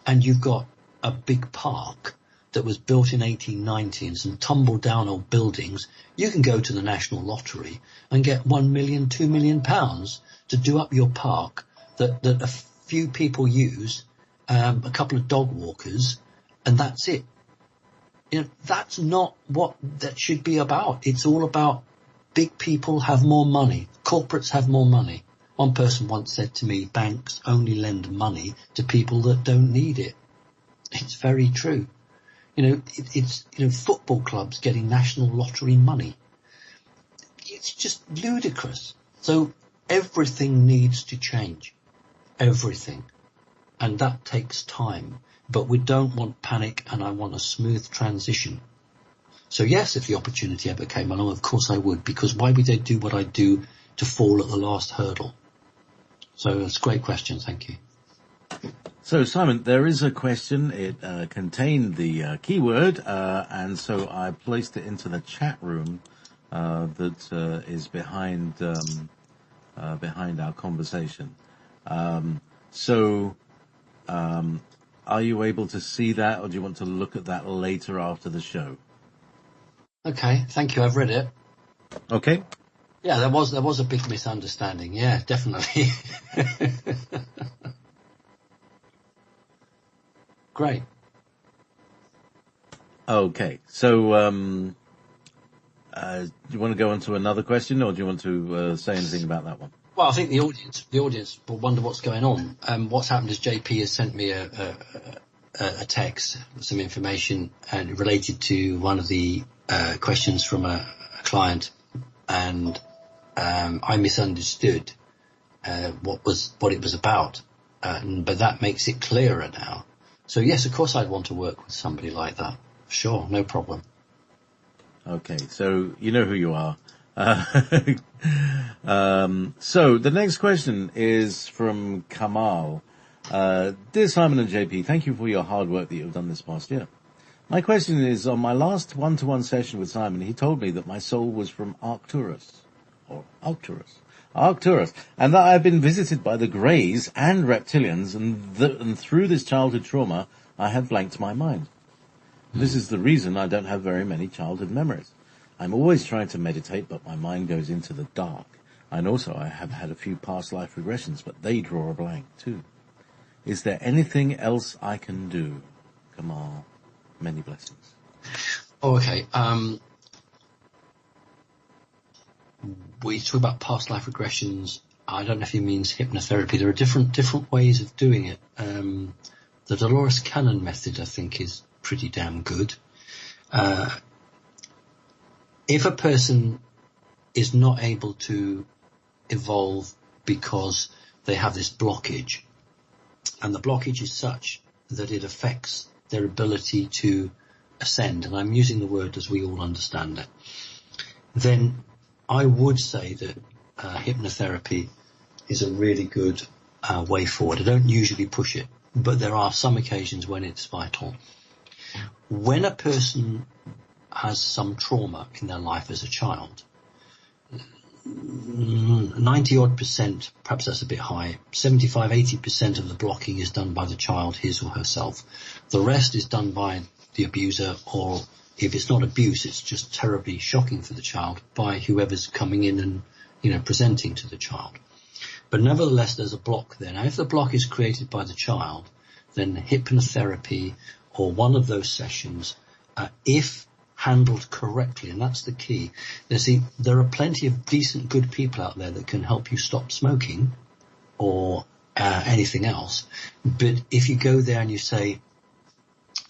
and you've got a big park that was built in 1890 and some tumbled down old buildings, you can go to the National Lottery and get £1 million, £2 million to do up your park that a few people use, a couple of dog walkers, and that's it. You know, that's not what that should be about. It's all about big people have more money. Corporates have more money. One person once said to me, banks only lend money to people that don't need it. It's very true. You know, it's, you know, football clubs getting National Lottery money. It's just ludicrous. So everything needs to change. Everything. And that takes time. But we don't want panic, and I want a smooth transition. So yes, if the opportunity ever came along, of course I would, because why would I do what I do to fall at the last hurdle? So it's a great question. Thank you. So, Simon, there is a question. It contained the keyword, and so I placed it into the chat room that is behind our conversation. Are you able to see that, or do you want to look at that later after the show? Okay, thank you. I've read it. Okay. Yeah, there was a big misunderstanding. Yeah, definitely. Great. Okay, so do you want to go on to another question, or do you want to say anything about that one? Well, I think the audience will wonder what's going on. What's happened is JP has sent me a text, some information, and related to one of the questions from a client, and I misunderstood what it was about, but that makes it clearer now. So yes, of course I'd want to work with somebody like that. Sure, no problem. Okay, so you know who you are. So the next question is from Kamal. Dear Simon and JP, thank you for your hard work that you've done this past year. My question is, on my last one-to-one session with Simon, he told me that my soul was from Arcturus, and that I've been visited by the Greys and reptilians, and through this childhood trauma, I had blanked my mind. This is the reason I don't have very many childhood memories. I'm always trying to meditate, but my mind goes into the dark. And also I have had a few past life regressions, but they draw a blank too. Is there anything else I can do? Kamal, many blessings. Oh, okay. We talk about past life regressions. I don't know if he means hypnotherapy. There are different ways of doing it. The Dolores Cannon method, I think, is pretty damn good. If a person is not able to evolve because they have this blockage, and the blockage is such that it affects their ability to ascend, and I'm using the word as we all understand it, then I would say that hypnotherapy is a really good way forward. I don't usually push it, but there are some occasions when it's vital. When a person has some trauma in their life as a child, 90-odd%, perhaps that's a bit high, 75-80% of the blocking is done by the child, his or herself. The rest is done by the abuser, or if it's not abuse, it's just terribly shocking for the child, by whoever's coming in and, presenting to the child. But nevertheless, there's a block there. Now, if the block is created by the child, then hypnotherapy or one of those sessions, if handled correctly, and that's the key. There are plenty of decent, good people out there that can help you stop smoking or anything else. But if you go there and you say,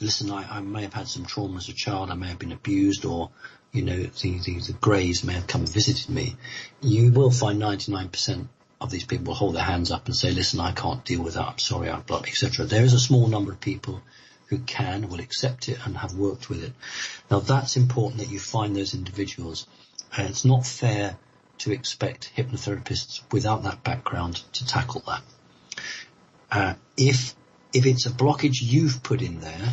listen, I may have had some trauma as a child, I may have been abused, or, the greys may have come and visited me, you will find 99% of these people will hold their hands up and say, listen, I can't deal with that, I'm sorry, I've blocked, etc. There is a small number of people who will accept it and have worked with it. Now, that's important that you find those individuals. And it's not fair to expect hypnotherapists without that background to tackle that. If it's a blockage you've put in there,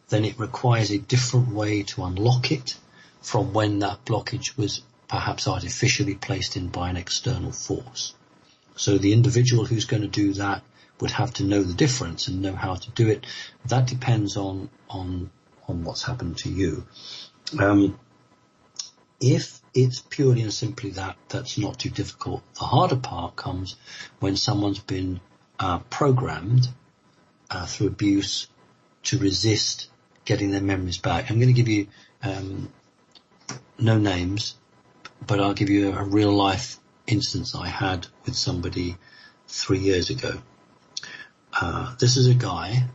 then it requires a different way to unlock it from when that blockage was perhaps artificially placed in by an external force. So the individual who's going to do that would have to know the difference and know how to do it. That depends on what's happened to you. If it's purely and simply that's not too difficult. The harder part comes when someone's been programmed through abuse to resist getting their memories back. I'm going to give you no names, but I'll give you a real life instance I had with somebody 3 years ago. This is a guy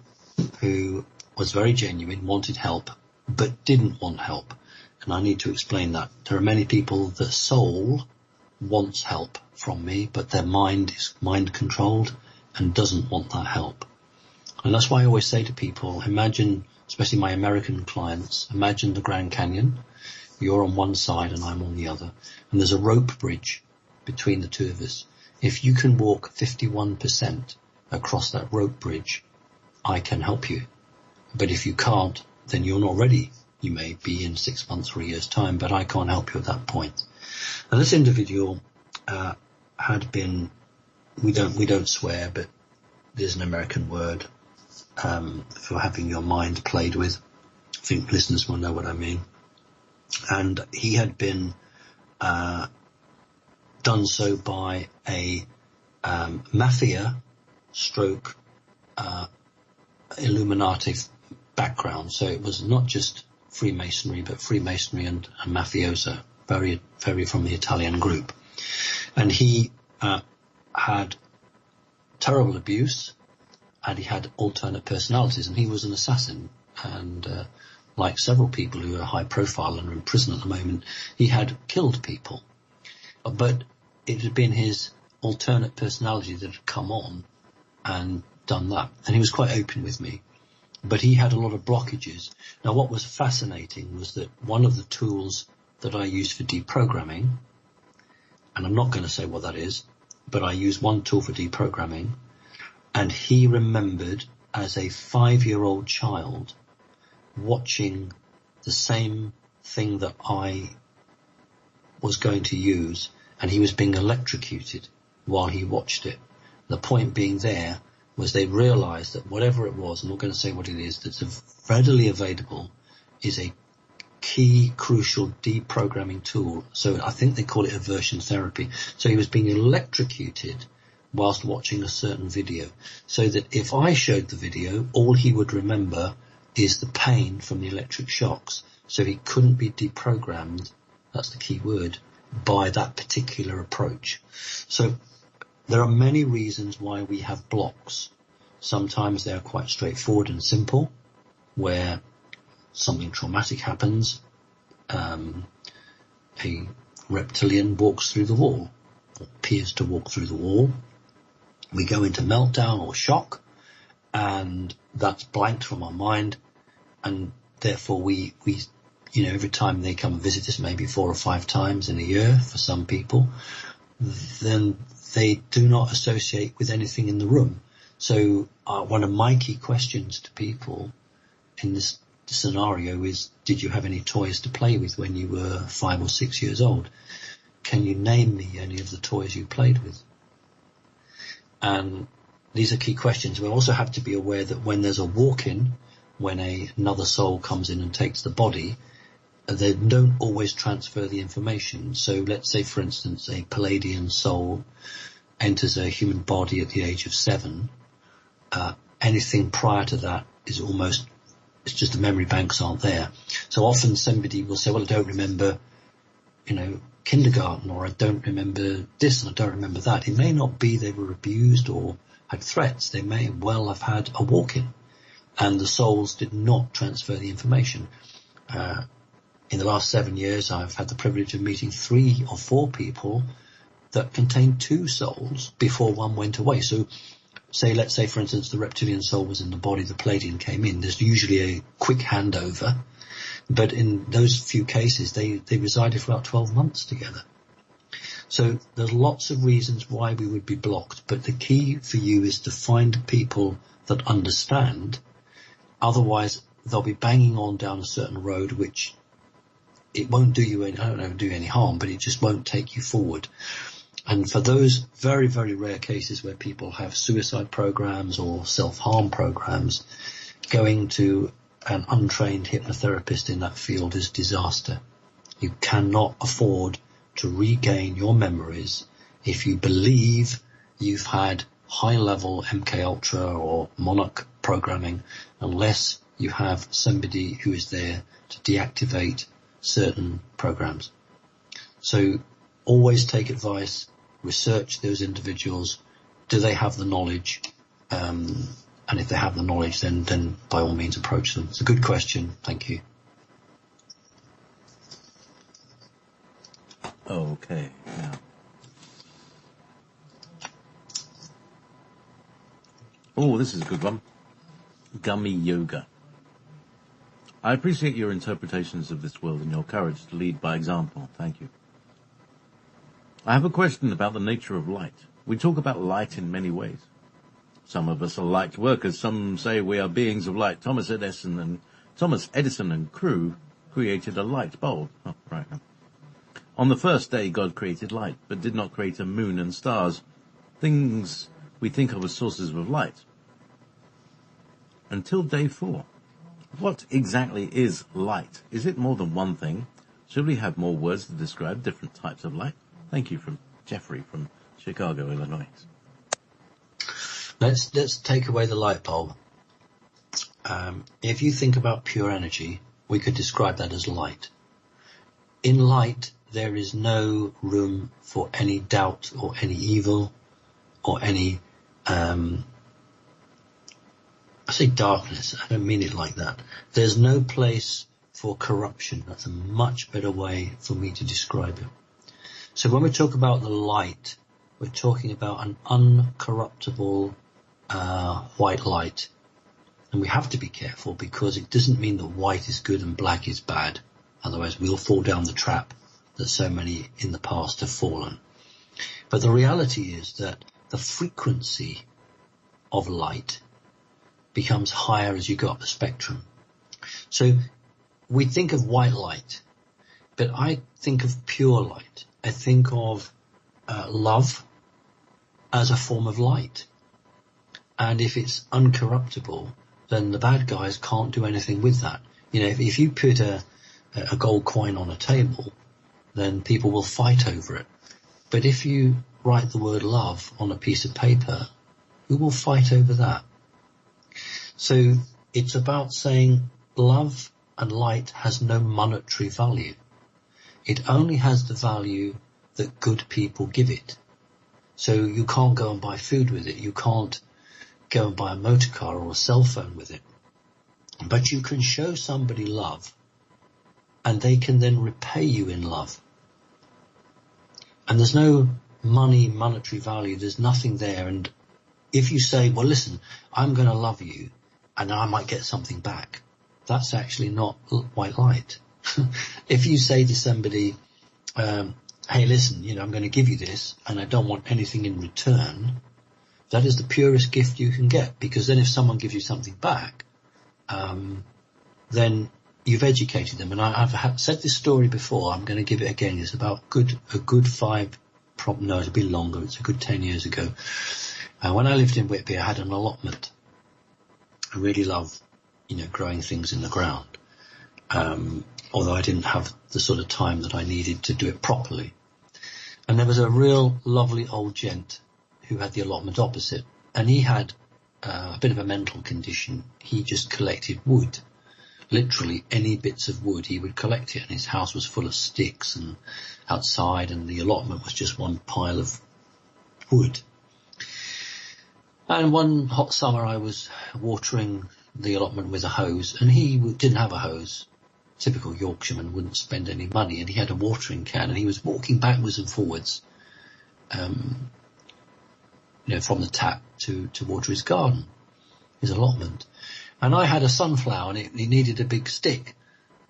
who was very genuine, wanted help, but didn't want help. And I need to explain that. There are many people that soul wants help from me, but their mind is mind controlled and doesn't want that help. And that's why I always say to people, imagine, especially my American clients, imagine the Grand Canyon. You're on one side and I'm on the other. And there's a rope bridge between the two of us. If you can walk 51% across that rope bridge, I can help you. But if you can't, then you're not ready. You may be in 6 months or a year's time, but I can't help you at that point. And this individual had been, we don't swear, but there's an American word for having your mind played with. I think listeners will know what I mean. And he had been done so by a mafia stroke Illuminati background. So it was not just Freemasonry, but Freemasonry and mafiosa, very, very from the Italian group. And he had terrible abuse, and he had alternate personalities, and he was an assassin. And like several people who are high profile and are in prison at the moment, he had killed people. But it had been his alternate personality that had come on and done that. And he was quite open with me. But he had a lot of blockages. Now, what was fascinating was that one of the tools that I use for deprogramming, and I'm not going to say what that is, but I use one tool for deprogramming, and he remembered as a 5-year-old child watching the same thing that I was going to use, and he was being electrocuted while he watched it. The point being there was they realized that whatever it was, I'm not going to say what it is, that's readily available, is a key, crucial deprogramming tool. So I think they call it aversion therapy. So he was being electrocuted whilst watching a certain video. So that if I showed the video, all he would remember is the pain from the electric shocks. So he couldn't be deprogrammed, that's the key word, by that particular approach. So there are many reasons why we have blocks. Sometimes they are quite straightforward and simple, where something traumatic happens, a reptilian walks through the wall, or appears to walk through the wall. We go into meltdown or shock, and that's blanked from our mind, and therefore we, every time they come and visit us, maybe 4 or 5 times in a year for some people, then they do not associate with anything in the room. So one of my key questions to people in this scenario is, did you have any toys to play with when you were 5 or 6 years old? Can you name me any of the toys you played with? And these are key questions. We also have to be aware that when there's a walk-in, when another soul comes in and takes the body, they don't always transfer the information. So let's say, for instance, a Palladian soul enters a human body at the age of 7. Anything prior to that is it's just the memory banks aren't there. So often somebody will say, well, I don't remember, kindergarten, or I don't remember this and I don't remember that. It may not be they were abused or had threats. They may well have had a walk-in and the souls did not transfer the information. In the last 7 years, I've had the privilege of meeting 3 or 4 people that contained 2 souls before one went away. So let's say, for instance, the reptilian soul was in the body, the Palladian came in. There's usually a quick handover. But in those few cases, they resided for about 12 months together. So there's lots of reasons why we would be blocked. But the key for you is to find people that understand. Otherwise, they'll be banging on down a certain road, which it won't do you any harm, but it just won't take you forward. And for those very, very rare cases where people have suicide programs or self-harm programs, going to an untrained hypnotherapist in that field is disaster. You cannot afford to regain your memories if you believe you've had high-level MK Ultra or Monarch programming, unless you have somebody who is there to deactivate certain programs. So always take advice, research those individuals. Do they have the knowledge? And if they have the knowledge, then by all means approach them. It's a good question. Thank you. Okay. Now. Oh, this is a good one. Gummy Yoga. I appreciate your interpretations of this world and your courage to lead by example. Thank you. I have a question about the nature of light. We talk about light in many ways. Some of us are light workers. Some say we are beings of light. Thomas Edison and crew created a light bulb. Oh, right. On the first day, God created light, but did not create a moon and stars, things we think of as sources of light, until day 4. What exactly is light? Is it more than one thing? Should we have more words to describe different types of light? Thank you, from Jeffrey from Chicago, Illinois. Let's take away the light bulb. If you think about pure energy, we could describe that as light. In light, there is no room for any doubt or any evil or any, I say darkness, I don't mean it like that. There's no place for corruption. That's a much better way for me to describe it. So when we talk about the light, we're talking about an uncorruptible white light. And we have to be careful, because it doesn't mean that white is good and black is bad. Otherwise we'll fall down the trap that so many in the past have fallen. But the reality is that the frequency of light becomes higher as you go up the spectrum. So we think of white light, but I think of pure light. I think of love as a form of light. And if it's uncorruptible, then the bad guys can't do anything with that. If you put a gold coin on a table, then people will fight over it. But if you write the word love on a piece of paper, who will fight over that? So it's about saying love and light has no monetary value. It only has the value that good people give it. So you can't go and buy food with it. You can't go and buy a motor car or a cell phone with it. But you can show somebody love, and they can then repay you in love. And there's no monetary value. There's nothing there. And if you say, well, listen, I'm going to love you, and I might get something back, that's actually not white light. If you say to somebody, hey, listen, I'm going to give you this and I don't want anything in return, that is the purest gift you can get, because then if someone gives you something back, then you've educated them. And I've said this story before. I'm going to give it again. It's about a good 5, no, it'll be longer. It's a good 10 years ago. When I lived in Whitby, I had an allotment. I really love, growing things in the ground. Although I didn't have the sort of time that I needed to do it properly. And there was a real lovely old gent who had the allotment opposite, and he had a bit of a mental condition. He just collected wood. Literally any bits of wood, he would collect it, and his house was full of sticks and outside, and the allotment was just one pile of wood. And one hot summer I was watering the allotment with a hose, and he didn't have a hose. Typical Yorkshireman, wouldn't spend any money, and he had a watering can, and he was walking backwards and forwards, from the tap to water his garden, his allotment. And I had a sunflower, and he needed a big stick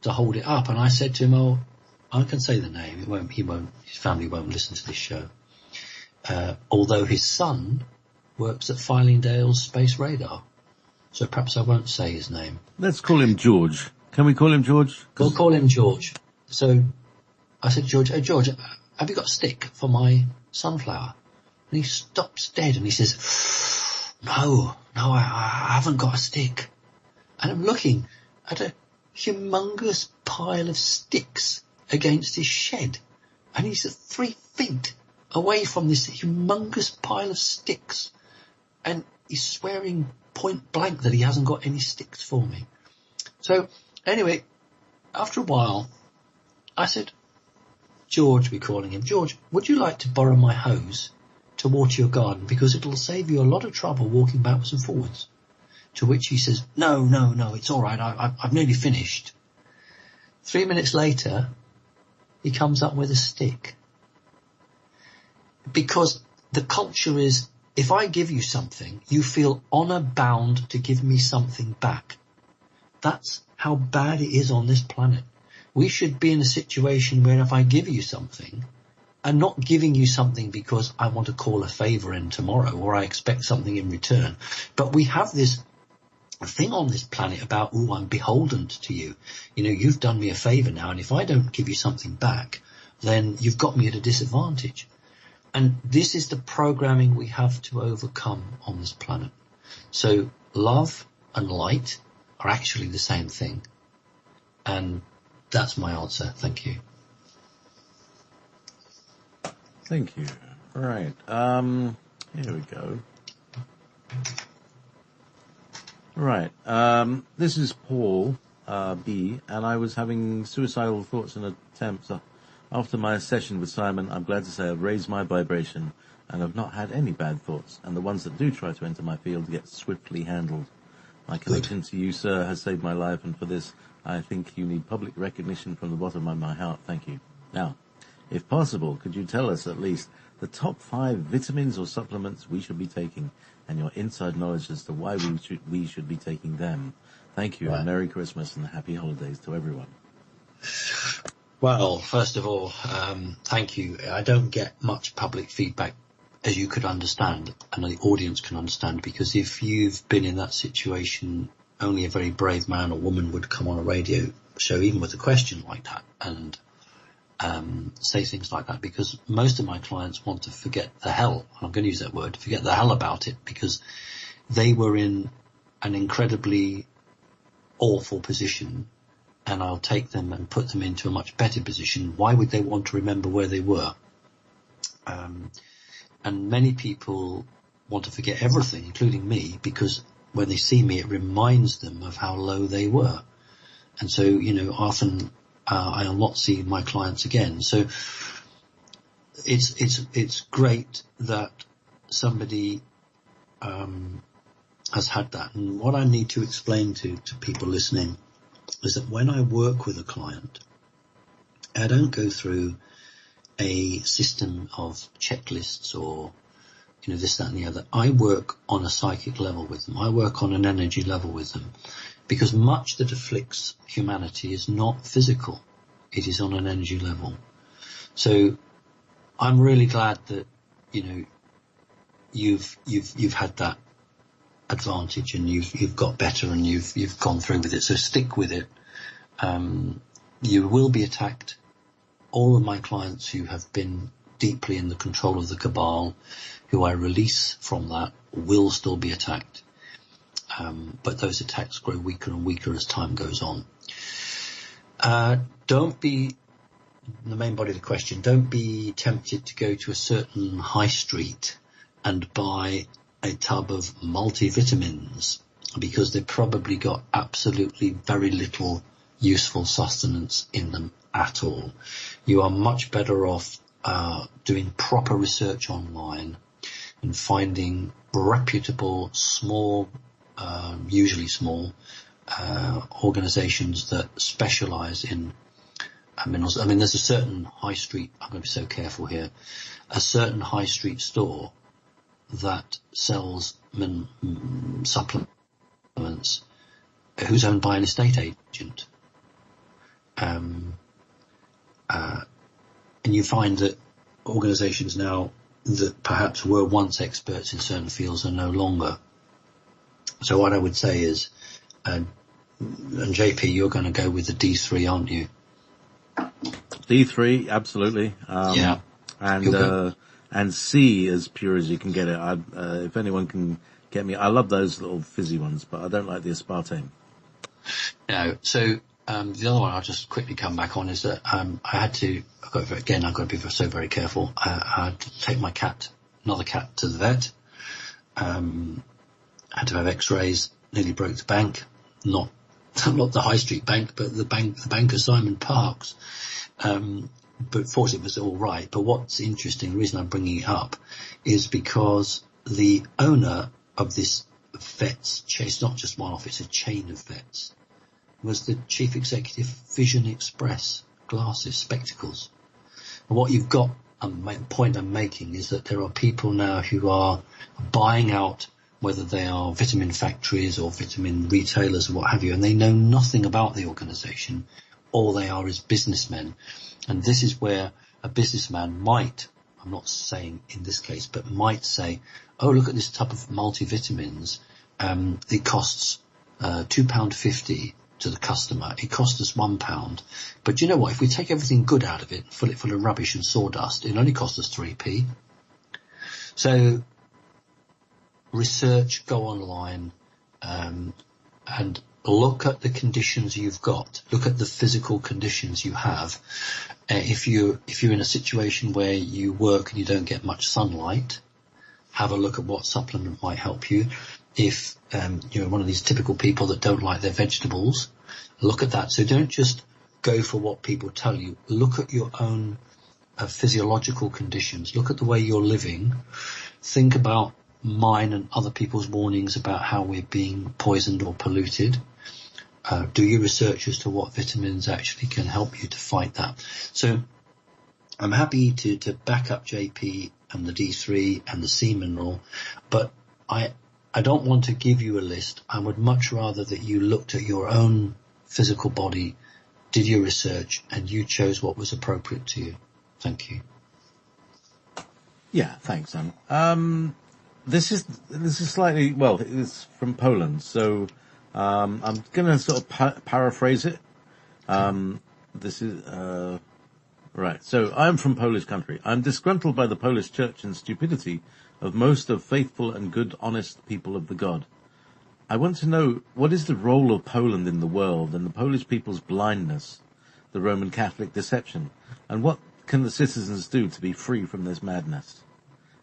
to hold it up. And I said to him, "Oh, I can say the name. His family won't listen to this show. Although his son works at Fylingdale's Space Radar, so perhaps I won't say his name. Let's call him George. Can we call him George? We'll call him George. So I said, George, hey George, have you got a stick for my sunflower? And he stops dead and he says, no, I haven't got a stick. And I'm looking at a humongous pile of sticks against his shed. And he's at 3 feet away from this humongous pile of sticks. And he's swearing point blank that he hasn't got any sticks for me. So anyway, after a while, I said, George, we're calling him, George, would you like to borrow my hose to water your garden? Because it'll save you a lot of trouble walking backwards and forwards. To which he says, no, it's all right. I've nearly finished. 3 minutes later, he comes up with a stick. Because the culture is, if I give you something, you feel honor bound to give me something back. That's how bad it is on this planet. We should be in a situation where if I give you something, I'm not giving you something because I want to call a favor in tomorrow or I expect something in return. But we have this thing on this planet about, oh, I'm beholden to you. You've done me a favor now, and if I don't give you something back, then you've got me at a disadvantage. And this is the programming we have to overcome on this planet. So love and light are actually the same thing. And that's my answer. Thank you. Thank you. All right. Here we go. Right. This is Paul B, and I was having suicidal thoughts and attempts. After my session with Simon, I'm glad to say I've raised my vibration and have not had any bad thoughts, and the ones that do try to enter my field get swiftly handled. My connection to you, sir, has saved my life, and for this, I think you need public recognition from the bottom of my heart. Thank you. Now, if possible, could you tell us at least the top 5 vitamins or supplements we should be taking, and your inside knowledge as to why we should be taking them? Thank you, and Merry Christmas and Happy Holidays to everyone. Well, first of all, thank you. I don't get much public feedback, as you could understand, and the audience can understand, because if you've been in that situation, only a very brave man or woman would come on a radio show, even with a question like that, and say things like that, because most of my clients want to forget the hell, and I'm going to use that word, forget the hell about it, because they were in an incredibly awful position, and I'll take them and put them into a much better position. Why would they want to remember where they were? And many people want to forget everything, including me, because when they see me, it reminds them of how low they were. And so, often I'll not see my clients again. So it's great that somebody has had that. And what I need to explain to people listening is that when I work with a client, I don't go through a system of checklists or, this, that and the other. I work on a psychic level with them. I work on an energy level with them. because much that afflicts humanity is not physical. It is on an energy level. So I'm really glad that, you've had that advantage and you've got better and you've gone through with it. So stick with it. You will be attacked. All of my clients who have been deeply in the control of the cabal, who I release from that, will still be attacked. But those attacks grow weaker and weaker as time goes on. Don't be, the main body of the question, don't be tempted to go to a certain high street and buy a tub of multivitamins, because they've probably got absolutely very little useful sustenance in them at all. You are much better off doing proper research online and finding reputable, small, usually small, organizations that specialize in minerals. I mean, there's a certain high street, I'm going to be so careful here, a certain high street store that sells supplements who's owned by an estate agent. And you find that organizations now that perhaps were once experts in certain fields are no longer. So what I would say is, and JP, you're going to go with the D3, aren't you? D3, absolutely. Yeah. And C, as pure as you can get it. If anyone can get me, I love those little fizzy ones, but I don't like the aspartame. No. So, the other one I'll just quickly come back on is that, I've got to be so very careful. I had to take my another cat to the vet. Had to have x-rays, nearly broke the bank. Not the high street bank, but the banker Simon Parks. But fortunately it was all right. But what's interesting, the reason I'm bringing it up is because the owner of this vet's chain, it's not just one off, it's a chain of vets, was the chief executive Vision Express glasses, spectacles. And what you've got, the point I'm making is that there are people now who are buying out, whether they are vitamin factories or vitamin retailers or what have you, and they know nothing about the organization. All they are is businessmen. And this is where a businessman might, I'm not saying in this case, but might say, oh, look at this tub of multivitamins. It costs £2.50 to the customer. It costs us £1. But you know what? If we take everything good out of it, fill it full of rubbish and sawdust, it only costs us 3p. So research, go online, and look at the conditions you've got. Look at the physical conditions you have. If you're in a situation where you work and you don't get much sunlight, have a look at what supplement might help you. If you're one of these typical people that don't like their vegetables, look at that. So don't just go for what people tell you. Look at your own physiological conditions. Look at the way you're living. Think about mine and other people's warnings about how we're being poisoned or polluted. Do your research as to what vitamins actually can help you to fight that. So I'm happy to back up JP and the D3 and the C mineral, but I don't want to give you a list. I would much rather that you looked at your own physical body, did your research, and you chose what was appropriate to you. Thank you. Yeah, thanks, Sam. This is slightly, well, it's from Poland, so I'm going to sort of paraphrase it. This is right. So I'm from Polish country. I'm disgruntled by the Polish church and stupidity of most of faithful and good, honest people of the God. I want to know, what is the role of Poland in the world and the Polish people's blindness, the Roman Catholic deception, and what can the citizens do to be free from this madness?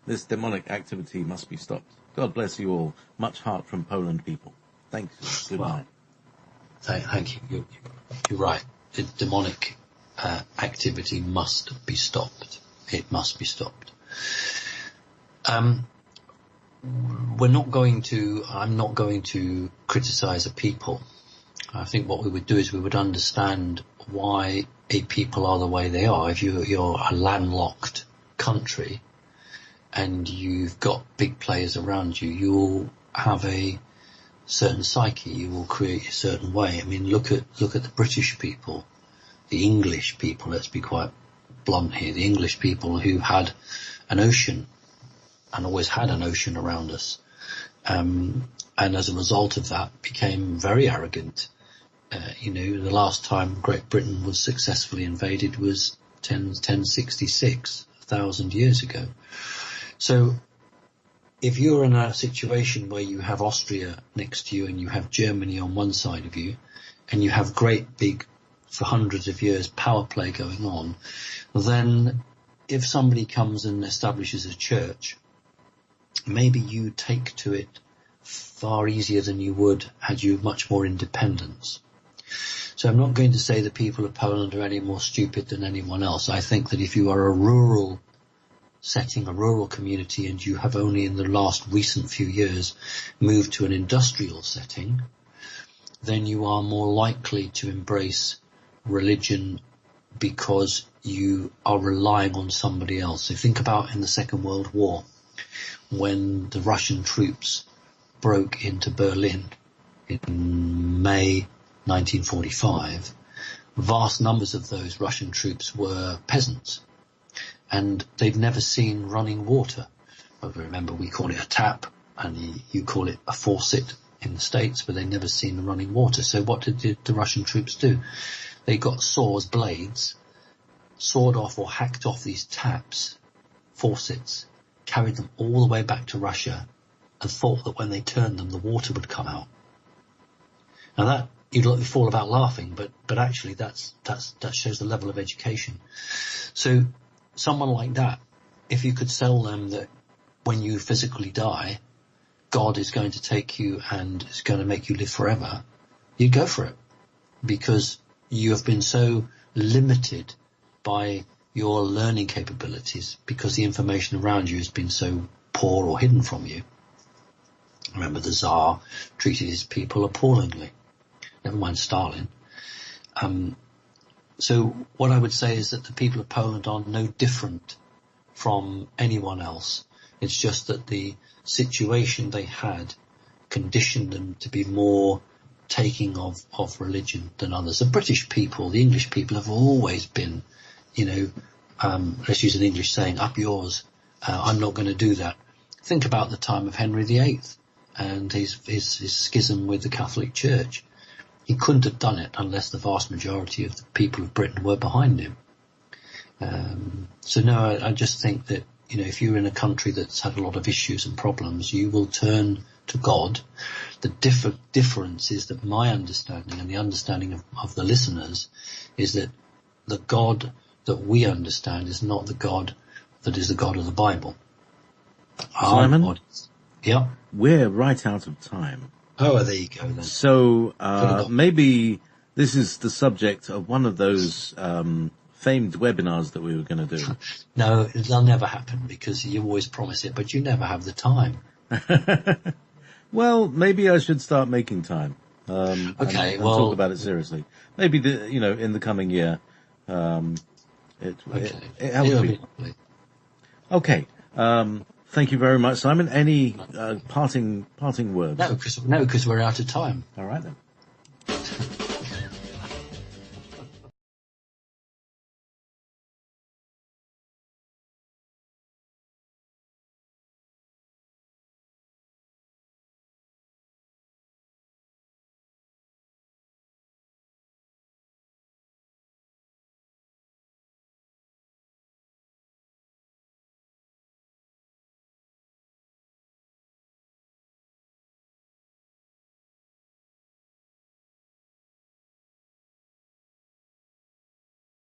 This demonic activity must be stopped. God bless you all. Much heart from Poland people. Thanks. Good night. Thank you. You're right. The demonic activity must be stopped. It must be stopped. I'm not going to criticize a people. I think what we would do is we would understand why a people are the way they are. If you're a landlocked country and you've got big players around you, you'll have a certain psyche. You will create a certain way. I mean, look at the British people, the English people. Let's be quite blunt here. The English people who had an ocean and always had an ocean around us, and as a result of that became very arrogant. The last time Great Britain was successfully invaded was 1066, 1,000 years ago. So if you're in a situation where you have Austria next to you and you have Germany on one side of you, and you have great big, for hundreds of years, power play going on, then if somebody comes and establishes a church, maybe you take to it far easier than you would had you much more independence. So I'm not going to say the people of Poland are any more stupid than anyone else. I think that if you are a rural setting, a rural community, and you have only in the last recent few years moved to an industrial setting, then you are more likely to embrace religion because you are relying on somebody else. So think about in the Second World War, when the Russian troops broke into Berlin in May 1945, vast numbers of those Russian troops were peasants, and they'd never seen running water. Remember, we call it a tap, and you call it a faucet in the States, but they'd never seen running water. So what did the Russian troops do? They got saws, blades, sawed off or hacked off these taps, faucets, carried them all the way back to Russia, and thought that when they turned them, the water would come out. Now that, you'd fall about laughing, but actually that shows the level of education. So someone like that, if you could sell them that when you physically die, God is going to take you and is going to make you live forever, you'd go for it, because you have been so limited by your learning capabilities because the information around you has been so poor or hidden from you. Remember, the Tsar treated his people appallingly. Never mind Stalin. So what I would say is that the people of Poland are no different from anyone else. It's just that the situation they had conditioned them to be more taking of religion than others. The British people, the English people have always been, let's use an English saying, up yours, I'm not going to do that. Think about the time of Henry VIII and his schism with the Catholic Church. He couldn't have done it unless the vast majority of the people of Britain were behind him. So no, I just think that, if you're in a country that's had a lot of issues and problems, you will turn to God. The difference is that my understanding and the understanding of the listeners is that the God that we understand is not the God that is the God of the Bible. Simon? Yeah. We're right out of time. Oh, there you go then. So, maybe this is the subject of one of those, famed webinars that we were going to do. No, it'll never happen because you always promise it, but you never have the time. Well, maybe I should start making time. And talk about it seriously. Maybe in the coming year, it helps me. Okay. Thank you very much, Simon. Any parting words? No, because we're out of time. All right then.